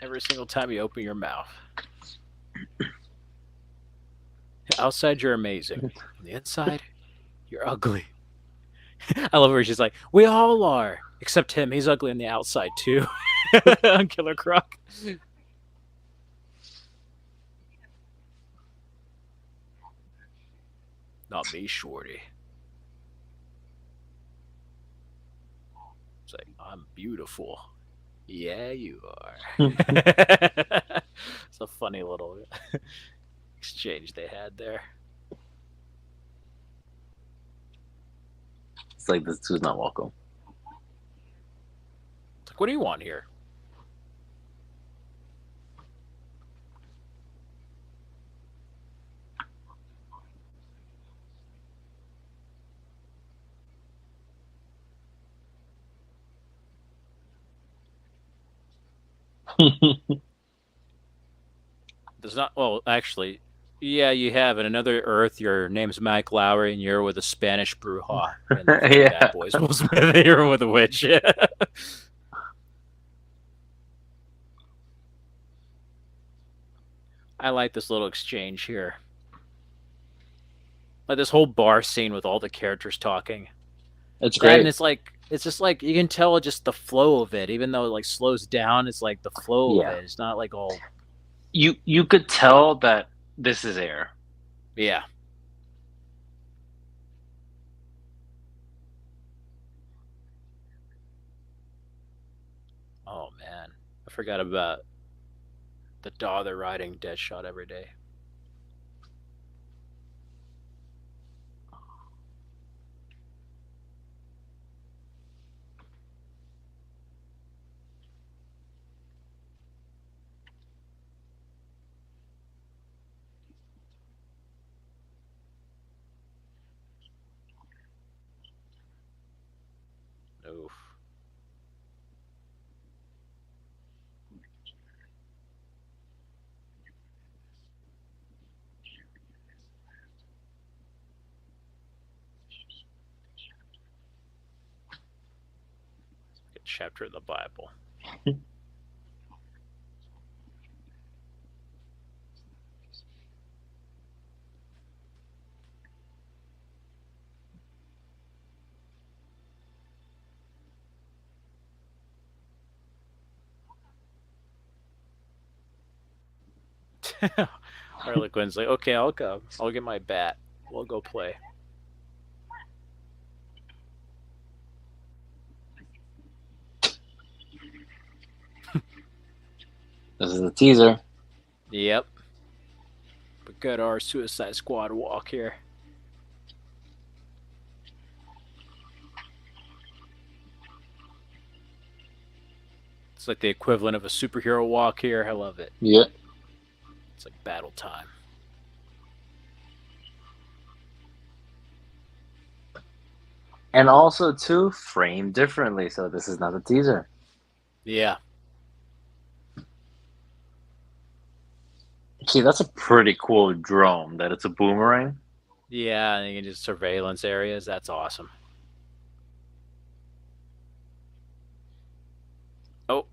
Every single time you open your mouth. Outside, you're amazing. On the inside, you're ugly. I love where she's like, we all are. Except him. He's ugly on the outside, too. On Killer Croc. Not me, Shorty. It's like, I'm beautiful. Yeah, you are. It's a funny little exchange they had there. It's like this dude's not welcome. It's like, what do you want here? There's not. Well, actually, yeah, you have. In another Earth, your name's Mike Lowry, and you're with a Spanish bruja in the very Bad Yeah. Boys Will Smith. You're with a witch. Yeah. I like this little exchange here. Like this whole bar scene with all the characters talking. It's That and great. it's just like you can tell just the flow of it, even though it like slows down. It's like the flow of Yeah. it. It's not like all You could tell that this is air. yeah. Oh man, I forgot about the dog they're riding Deadshot every day. Oof. A chapter in the Bible. Harley Quinn's like, okay, I'll go. I'll get my bat. We'll go play. This is the teaser. Yep. We got our Suicide Squad walk here. It's like the equivalent of a superhero walk here. I love it. Yeah. It's like battle time. And also too, framed differently. So this is not a teaser. Yeah. See, that's a pretty cool drone. That it's a boomerang. Yeah, and you can just surveillance areas. That's awesome. Oh,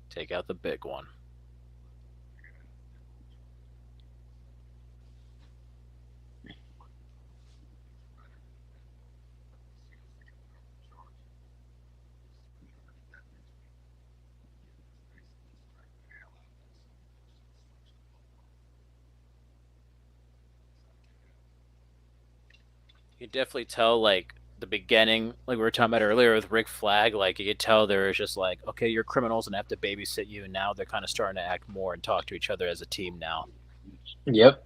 take out the big one. You can definitely tell, like, the beginning, like we were talking about earlier with Rick Flag, like, you could tell there was just like, okay, you're criminals and I have to babysit you. And now they're kind of starting to act more and talk to each other as a team now. Yep.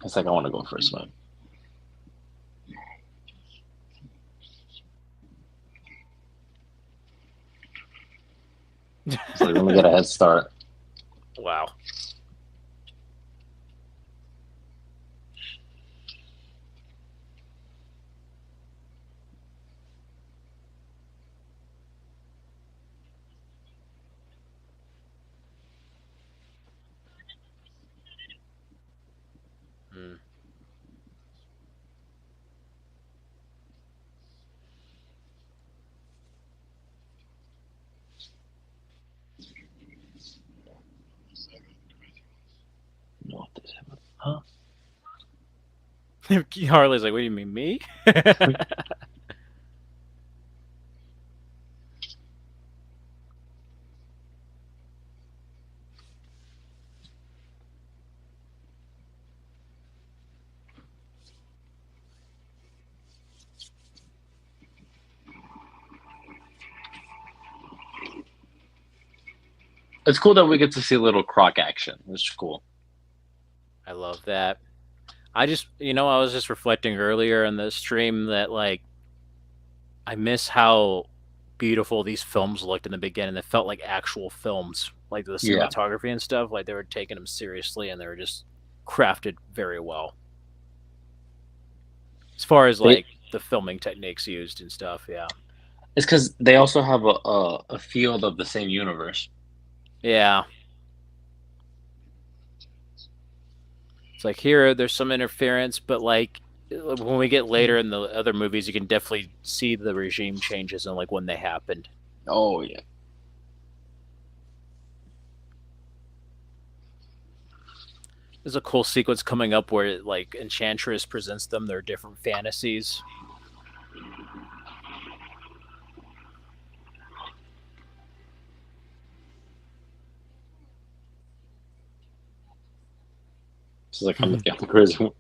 It's like I want to go for a swim. It's like let me get a head start. Wow. Hmm. No, this huh? Harley's like, what do you mean, me? It's cool that we get to see a little croc action. It's cool. I love that. I was just reflecting earlier in the stream that like I miss how beautiful these films looked in the beginning. They felt like actual films, like the Yeah. cinematography and stuff. Like they were taking them seriously and they were just crafted very well. As far as They like the filming techniques used and stuff, yeah, It's because they also have a field of the same universe. yeah. It's like here, there's some interference, but like when we get later in the other movies, you can definitely see the regime changes and like when they happened. Oh yeah. There's a cool sequence coming up where like Enchantress presents them their different fantasies. It's like I'm the crazy one.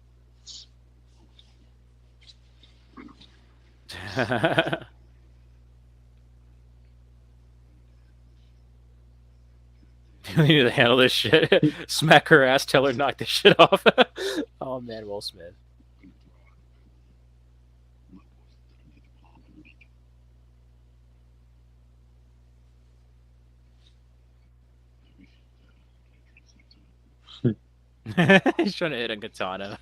You need to handle this shit. Smack her ass, tell her to knock this shit off. Oh man, Will Smith. He's trying to hit a katana.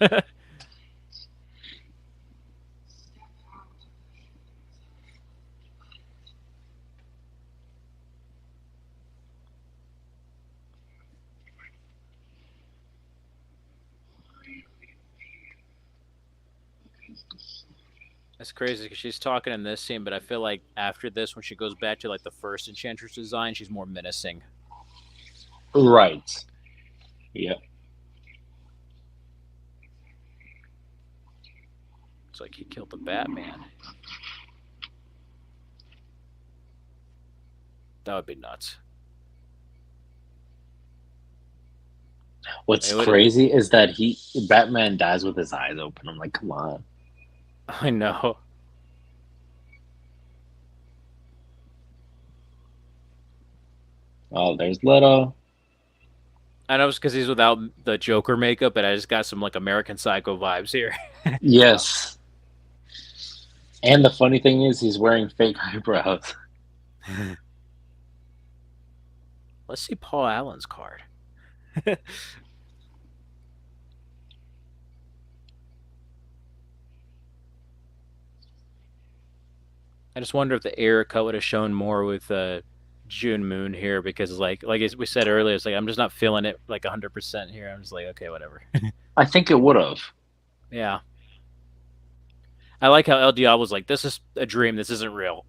That's crazy because she's talking in this scene, but I feel like after this, when she goes back to like the first Enchantress design, she's more menacing. Right. Yeah. It's like he killed the Batman. That would be nuts. What's It would. crazy is that Batman dies with his eyes open. I'm like, come on. I know. Oh, there's Leto. I know it's because he's without the Joker makeup, but I just got some like American Psycho vibes here. Yes. And the funny thing is, he's wearing fake eyebrows. Let's see Paul Allen's card. I just wonder if the era cut would have shown more with June Moon here because like as we said earlier, it's like I'm just not feeling it like 100% here. I'm just like okay, whatever. I think it would have. Yeah, I like how El Diablo's like this is a dream. This isn't real.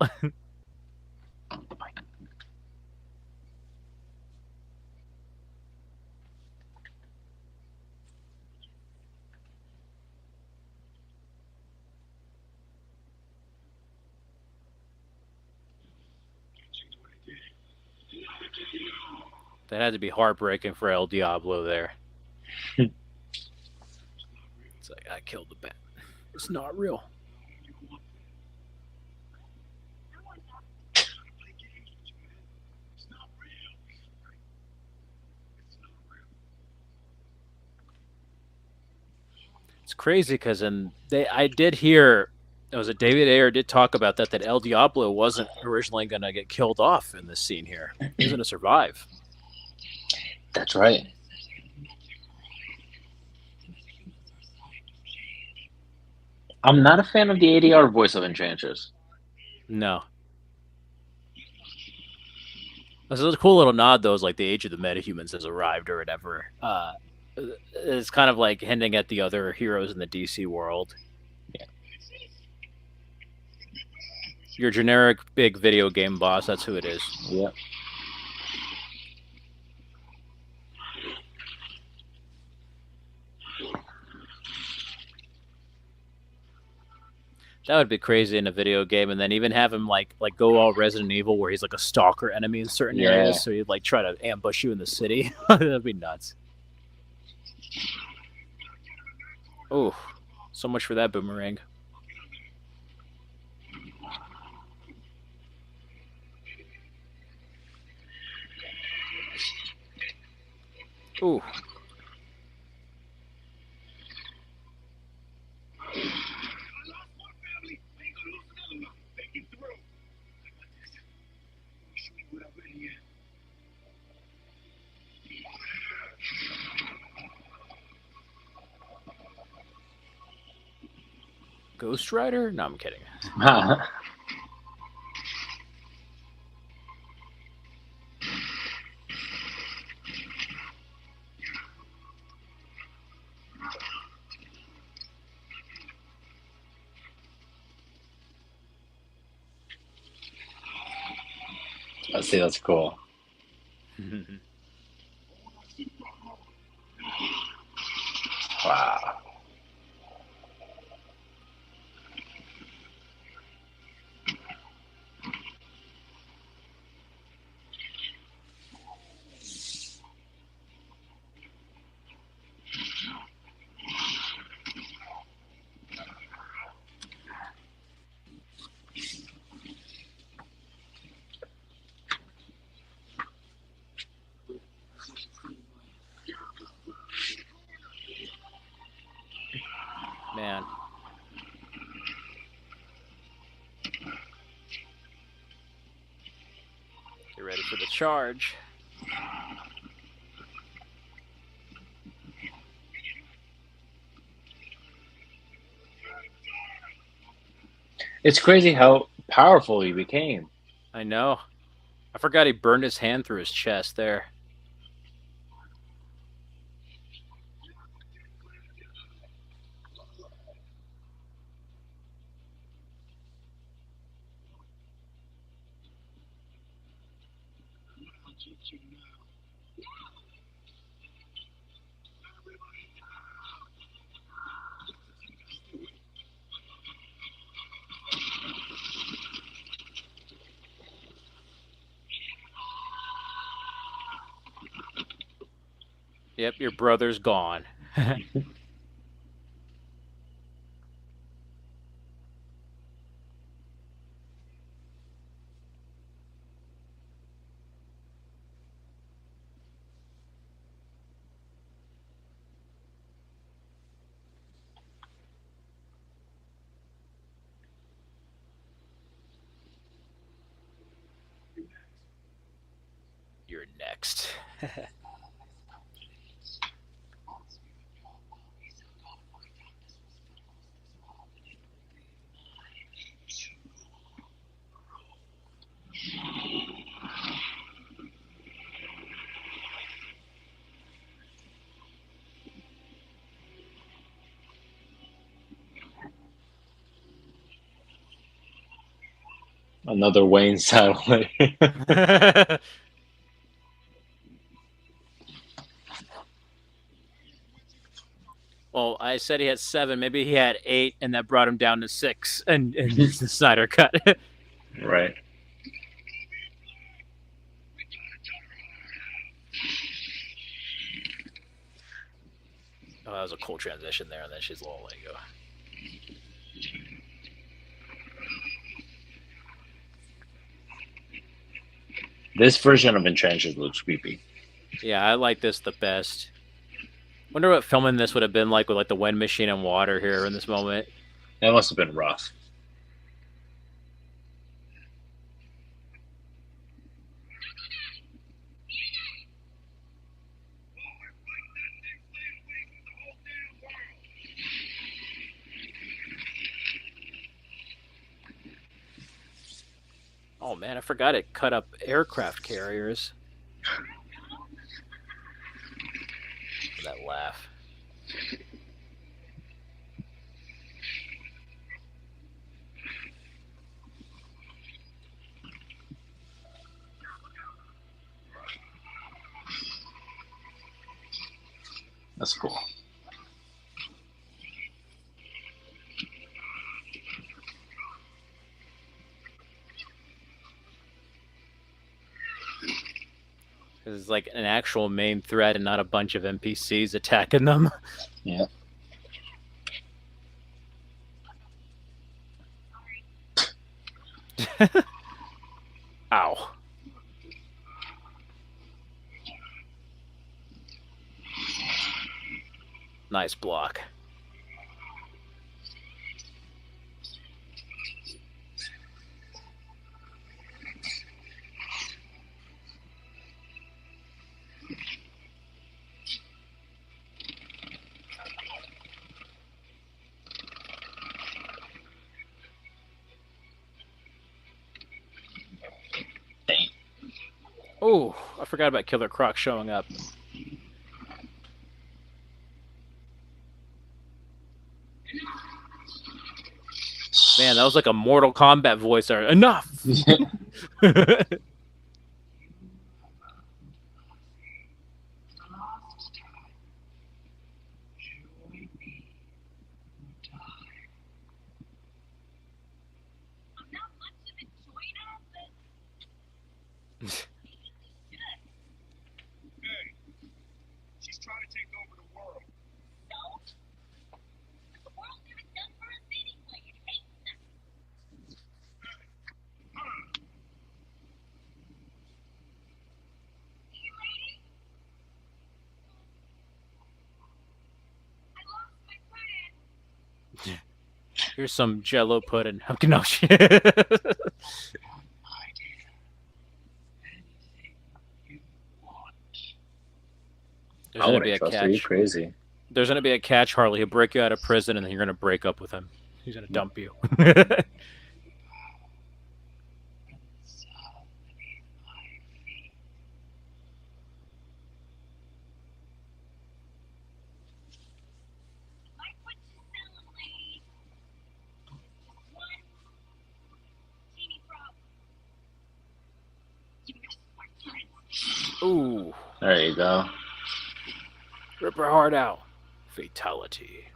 That had to be heartbreaking for El Diablo there. It's like I killed the bat. It's not real. It's crazy because I did hear it was a David Ayer did talk about that El Diablo wasn't originally gonna get killed off in this scene here. He was gonna survive. That's right. I'm not a fan of the ADR voice of Enchantress. No. This is a cool little nod though, is like the age of the metahumans has arrived or whatever. It's kind of like hinting at the other heroes in the DC world. Yeah. Your generic big video game boss, that's who it is. Yeah. That would be crazy in a video game, and then even have him like go all Resident Evil, where he's like a stalker enemy in certain Yeah. areas, so he'd like try to ambush you in the city. That'd be nuts. Oh, so much for that boomerang. Ooh. Ghost Rider? No, I'm kidding. Let's see, that's cool. Wow. Man. Get ready for the charge. It's crazy how powerful he became. I know. I forgot he burned his hand through his chest there. Yep, your brother's gone. You're next. Another Wayne satellite. Well, I said he had 7. Maybe he had 8, and that brought him down to 6. And the Snyder cut. Right. Oh, that was a cool transition there, and then she's a little let go. This version of Enchantress looks creepy. Yeah, I like this the best. Wonder what filming this would have been like with like the wind machine and water here in this moment. That must have been rough. Oh man, I forgot it cut up aircraft carriers. That laugh. That's cool. It's like an actual main threat and not a bunch of NPCs attacking them. Yeah. Ow. Nice block. Dang. Oh, I forgot about Killer Croc showing up. Man, that was like a Mortal Kombat voice there. Enough! She's trying to take over the world. The world's gonna done for us anyway. It hates us. Hey, lady. I lost my pudding. Here's some Jello pudding. No shit. There's I gonna wouldn't be a trust her. You catch. crazy? There's gonna be a catch, Harley. He'll break you out of prison, and then you're gonna break up with him. He's gonna dump you. Like what you selling, lady. One teeny problem. You messed with my friends. Ooh, There you go. rip her heart out. Fatality.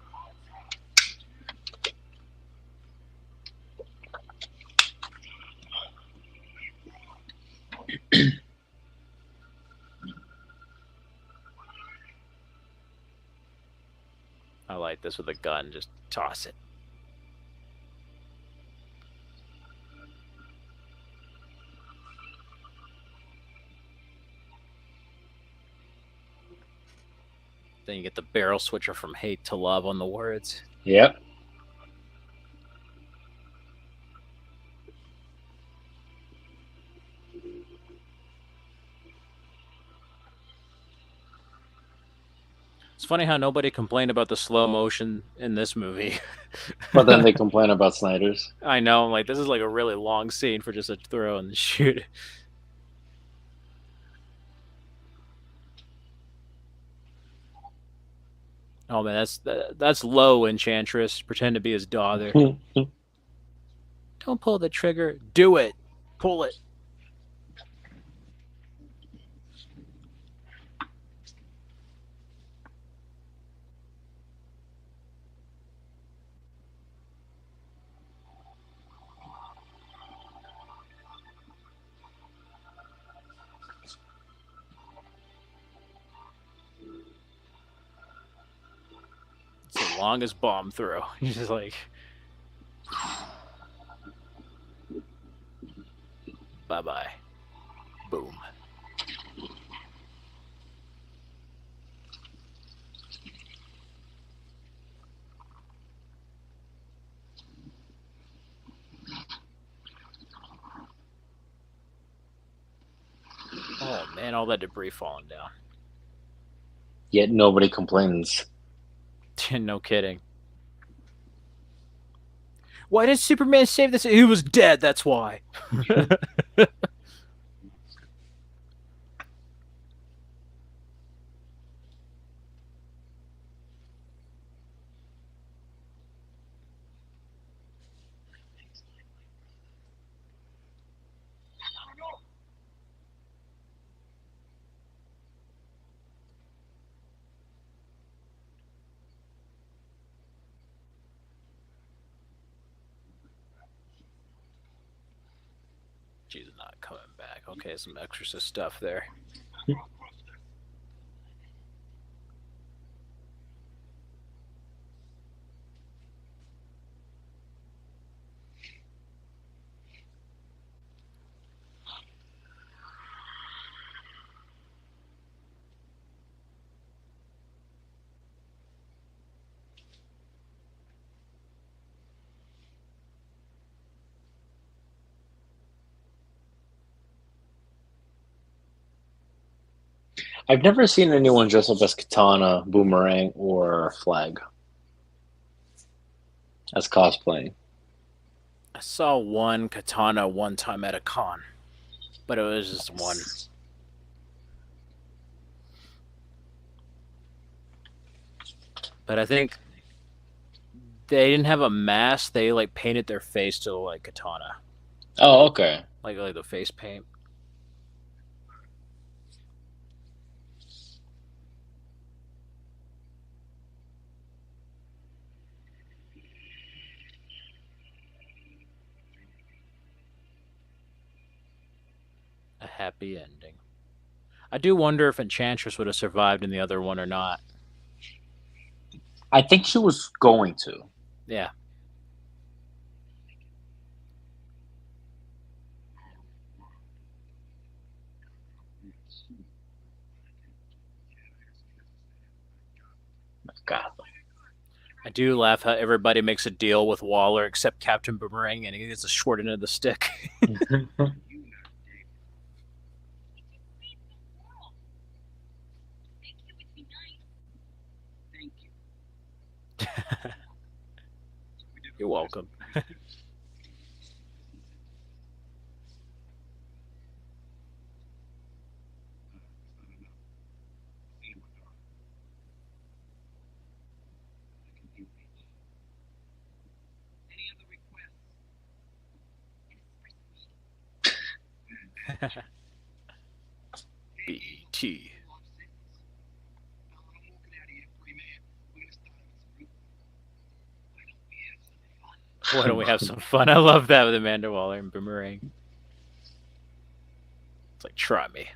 I like this with a gun. Just toss it. Then you get the barrel switcher from hate to love on the words. Yep. It's funny how nobody complained about the slow motion in this movie. But then they complain about Snyder's. I know, like this is like a really long scene for just a throw and shoot. Oh man, that's low, Enchantress. Pretend to be his daughter. Don't pull the trigger. Do it. Pull it. It's the longest bomb throw. He's just like, bye bye. Boom. Oh man, all that debris falling down. Yet nobody complains. No kidding. Why did Superman save this? He was dead, that's why. She's not coming back. Okay, some exorcist stuff there. I've never seen anyone dress up as Katana, Boomerang, or Flag as cosplaying. I saw one katana one time at a con, but it was just one. But I think they didn't have a mask. They like painted their face to like katana, Oh, okay. like the face paint. A happy ending. I do wonder if Enchantress would have survived in the other one or not. I think she was going to. Yeah. God. I do laugh how everybody makes a deal with Waller except Captain Boomerang and he gets the short end of the stick. Thank you, it'd be nice. Thank you. You're welcome. Any other requests? BT. Why don't we have some fun? I love that with Amanda Waller and Boomerang. It's like, try me.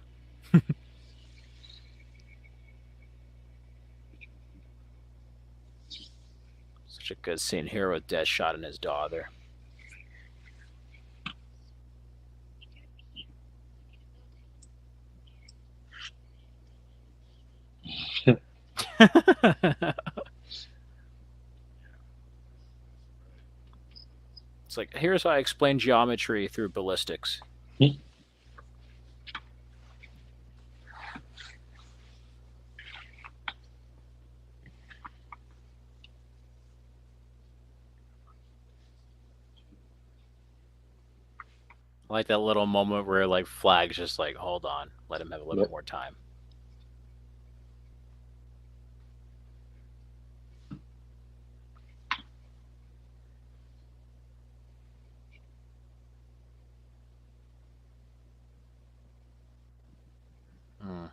Such a good scene here with Deadshot and his daughter. It's like, here's how I explain geometry through ballistics. I like that little moment where like Flag's just like, hold on, let him have a little Yep. more time. Hmm.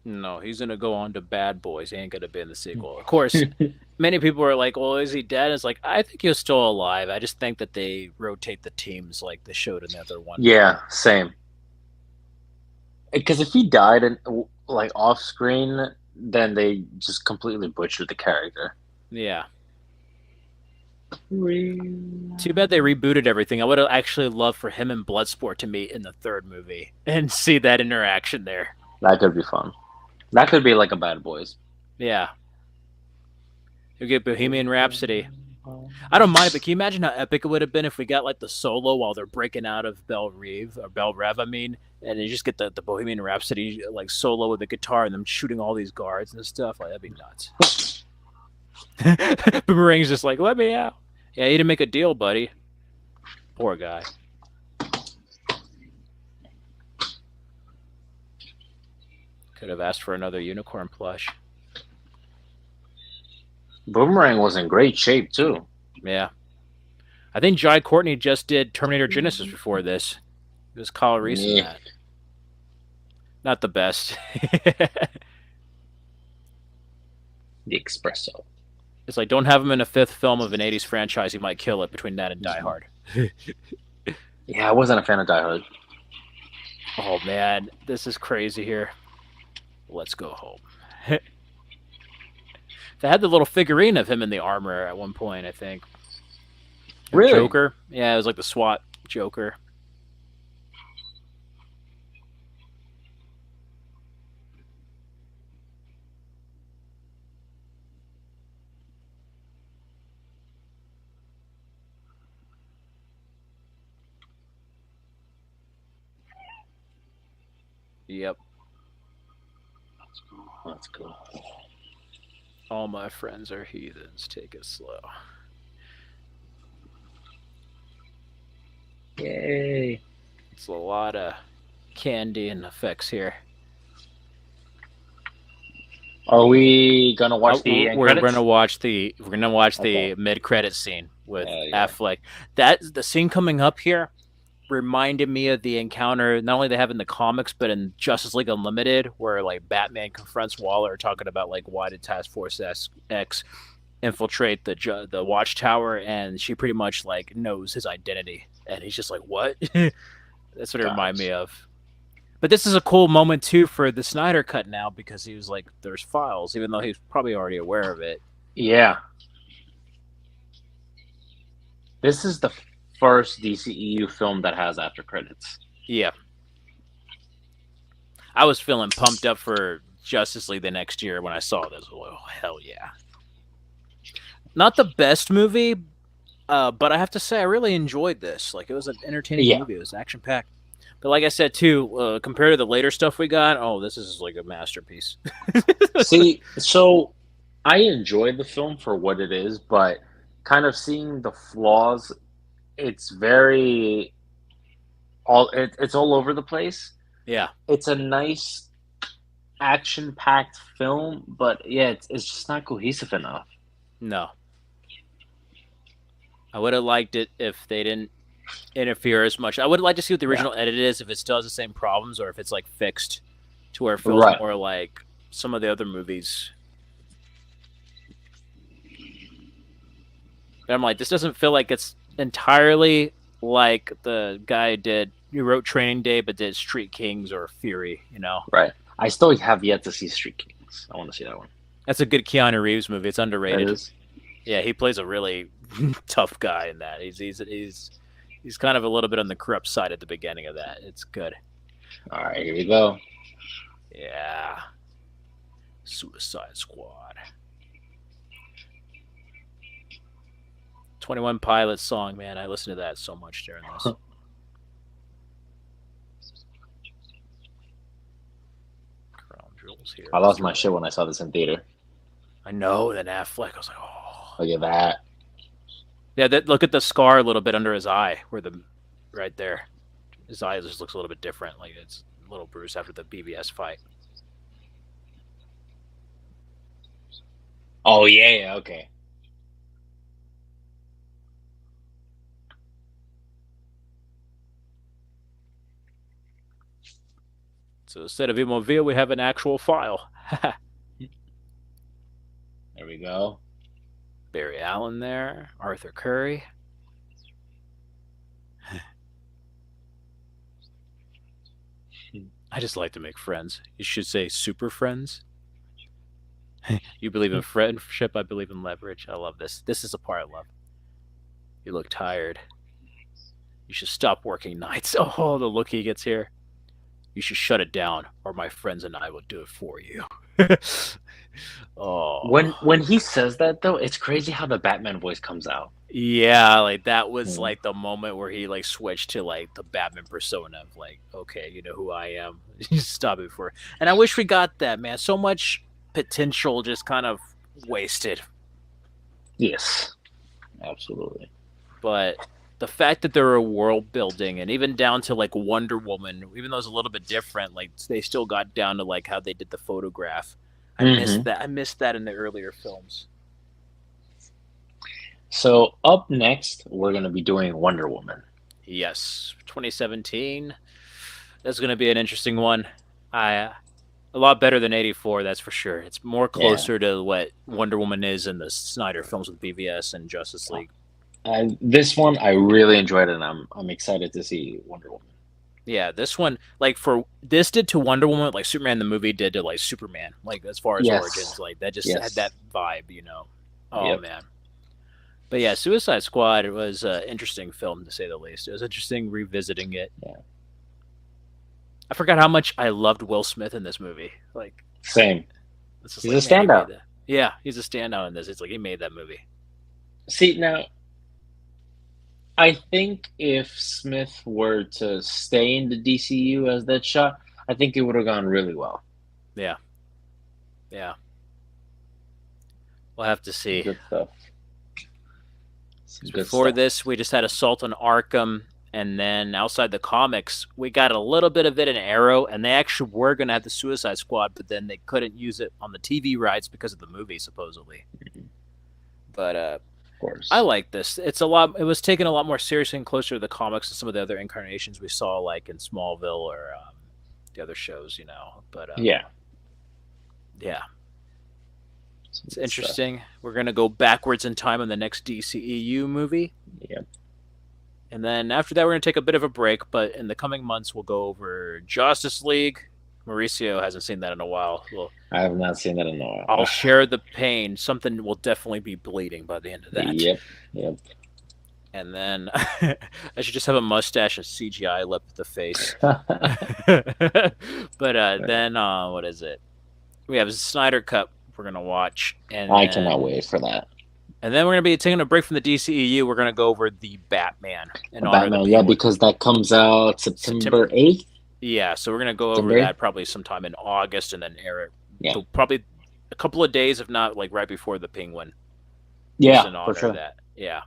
No, he's gonna go on to Bad Boys. He ain't gonna be in the sequel. Of course, many people are like, "Well, is he dead?" It's like I think he's still alive. I just think that they rotate the teams like they showed in the other one. Yeah, same. Because if he died and like off screen, then they just completely butchered the character. Yeah. Too bad they rebooted everything. I would have actually loved for him and Bloodsport to meet in the third movie and see that interaction there. That could be fun. That could be like a Bad Boys. Yeah. You get Bohemian Rhapsody. I don't mind it, but can you imagine how epic it would have been if we got like the solo while they're breaking out of Belle Reve or Belle Rev, I mean, and you just get the Bohemian Rhapsody like solo with the guitar and them shooting all these guards and stuff. Like that'd be nuts. Boomerang's just like, let me out. Yeah, you didn't make a deal, buddy. Poor guy. Could have asked for another unicorn plush. Boomerang was in great shape too. Yeah. I think Jai Courtney just did Terminator Genesis before this. It was Kyle Reese in Yeah. that. Not the best. The espresso. It's like, don't have him in a fifth film of an 80s franchise. He might kill it between that and Die Hard. Yeah, I wasn't a fan of Die Hard. Oh, man. This is crazy here. Let's go home. They had the little figurine of him in the armor at one point, I think. Really? Joker. Yeah, it was like the SWAT Joker. Yep. That's cool. All my friends are heathens. Take it slow. Yay! It's a lot of candy and effects here. Are we gonna watch the end We're credits? gonna watch the Okay. mid credit scene with Yeah. Affleck. That the scene coming up here reminded me of the encounter not only they have in the comics but in Justice League Unlimited, where like Batman confronts Waller talking about like why did Task Force X infiltrate the Watchtower, and she pretty much like knows his identity, and he's just like what? That's what it reminded me Gotcha. of. But this is a cool moment too for the Snyder cut now because he was like, "There's files," even though he's probably already aware of it. Yeah. This is the first DCEU film that has after credits. Yeah, I was feeling pumped up for Justice League the next year when I saw this. Oh hell yeah! Not the best movie, but I have to say I really enjoyed this. Like it was an entertaining Yeah. movie. It was action packed. But like I said too, compared to the later stuff we got, oh, this is like a masterpiece. See, so I enjoyed the film for what it is, but kind of seeing the flaws, it's very it's all over the place. Yeah, It's a nice action-packed film, but yeah, it's just not cohesive enough. no, I would have liked it if they didn't interfere as much. I would like to see what the Yeah. original edit is, if it still has the same problems, or if it's like fixed to where it feels Right. more like some of the other movies. But I'm like, this doesn't feel like it's entirely like the guy did. He wrote Training Day, but did Street Kings or Fury. You know, Right. I still have yet to see Street Kings. I want to see that one. that's a good Keanu Reeves movie. It's That underrated. is. Yeah, he plays a really tough guy in that. He's kind of a little bit on the corrupt side at the beginning of that. It's good. All right, here we go. Yeah. Suicide Squad. 21 Pilots song, man. I listened to that so much during this. Crown Jewels here. I lost my shit when I saw this in theater. I know, then Affleck. I was like, oh. Look at that. Yeah, look at the scar a little bit under his eye, right there. His eye just looks a little bit different. Like it's a little bruised after the BVS fight. Oh yeah, okay. So instead of Imoville, we have an actual file. There we go. Barry Allen there, Arthur Curry. I just like to make friends. You should say super friends. You believe in friendship, I believe in leverage. I love this. This is the part I love. You look tired. You should stop working nights. Oh, the look he gets here. You should shut it down, or my friends and I will do it for you. Oh. When he says that though, it's crazy how the Batman voice comes out. Yeah, like that was Mhm. like the moment where he like switched to like the Batman persona of like, okay, you know who I am. Stop it for. And I wish we got that, man. So much potential just kind of wasted. Yes, absolutely. But the fact that they're a world building and even down to like Wonder Woman, even though it's a little bit different, like they still got down to like how they did the photograph. I missed that. I missed that in the earlier films. So up next, we're gonna be doing Wonder Woman. Yes, 2017. That's going to be an interesting one. A lot better than 84, that's for sure. It's more closer to what Wonder Woman is in the Snyder films with BVS and Justice League. This one I really enjoyed, and I'm excited to see Wonder Woman. Yeah, this one, like for this did to Wonder Woman, like Superman the movie did to like Superman, like as far as Yes. origins, like that just Yes. had that vibe, you know. Oh Yep. man. But yeah, Suicide Squad was an interesting film to say the least. It was interesting revisiting it. Yeah. I forgot how much I loved Will Smith in this movie. Like, Same. it's just He's like, a man, he made standout. that. Yeah, he's a standout in this. It's like he made that movie. See now, I think if Smith were to stay in the DCU as Deadshot, I think it would have gone really well. Yeah. We'll have to Some see. good stuff. Some good Before stuff. this, we just had Assault on Arkham, and then outside the comics, we got a little bit of it in Arrow, and they actually were going to have the Suicide Squad, but then they couldn't use it on the TV rights because of the movie, supposedly. But Of course. I like this. It's a lot. It was taken a lot more seriously and closer to the comics than some of the other incarnations we saw, like in Smallville or the other shows, you know. But yeah. Some It's good stuff. interesting. We're gonna go backwards in time in the next DCEU movie. Yep. And then after that, we're going to take a bit of a break, but in the coming months, we'll go over Justice League. Mauricio hasn't seen that in a while. Well, I have not seen that in a while. I'll share the pain. Something will definitely be bleeding by the end of that. Yep. And then I should just have a mustache and CGI lip the face. But then, what is it? We have Snyder Cut we're going to watch. And I cannot wait for that. And then we're going to be taking a break from the DCEU. We're going to go over the Batman. Batman, because that comes out September 8th. Yeah, so we're going to go over that probably sometime in August and then air it. Yeah. So probably a couple of days, if not like right before the Penguin. Yeah, for sure. That. Yeah.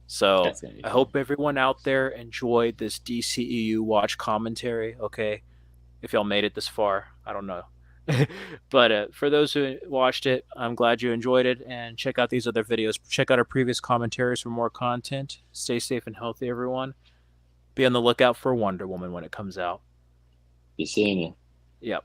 So I hope everyone out there enjoyed this DCEU watch commentary. Okay. If y'all made it this far, I don't know. But for those who watched it, I'm glad you enjoyed it, and check out these other videos. Check out our previous commentaries for more content. Stay safe and healthy, everyone. Be on the lookout for Wonder Woman when it comes out. Be seeing you. Yep.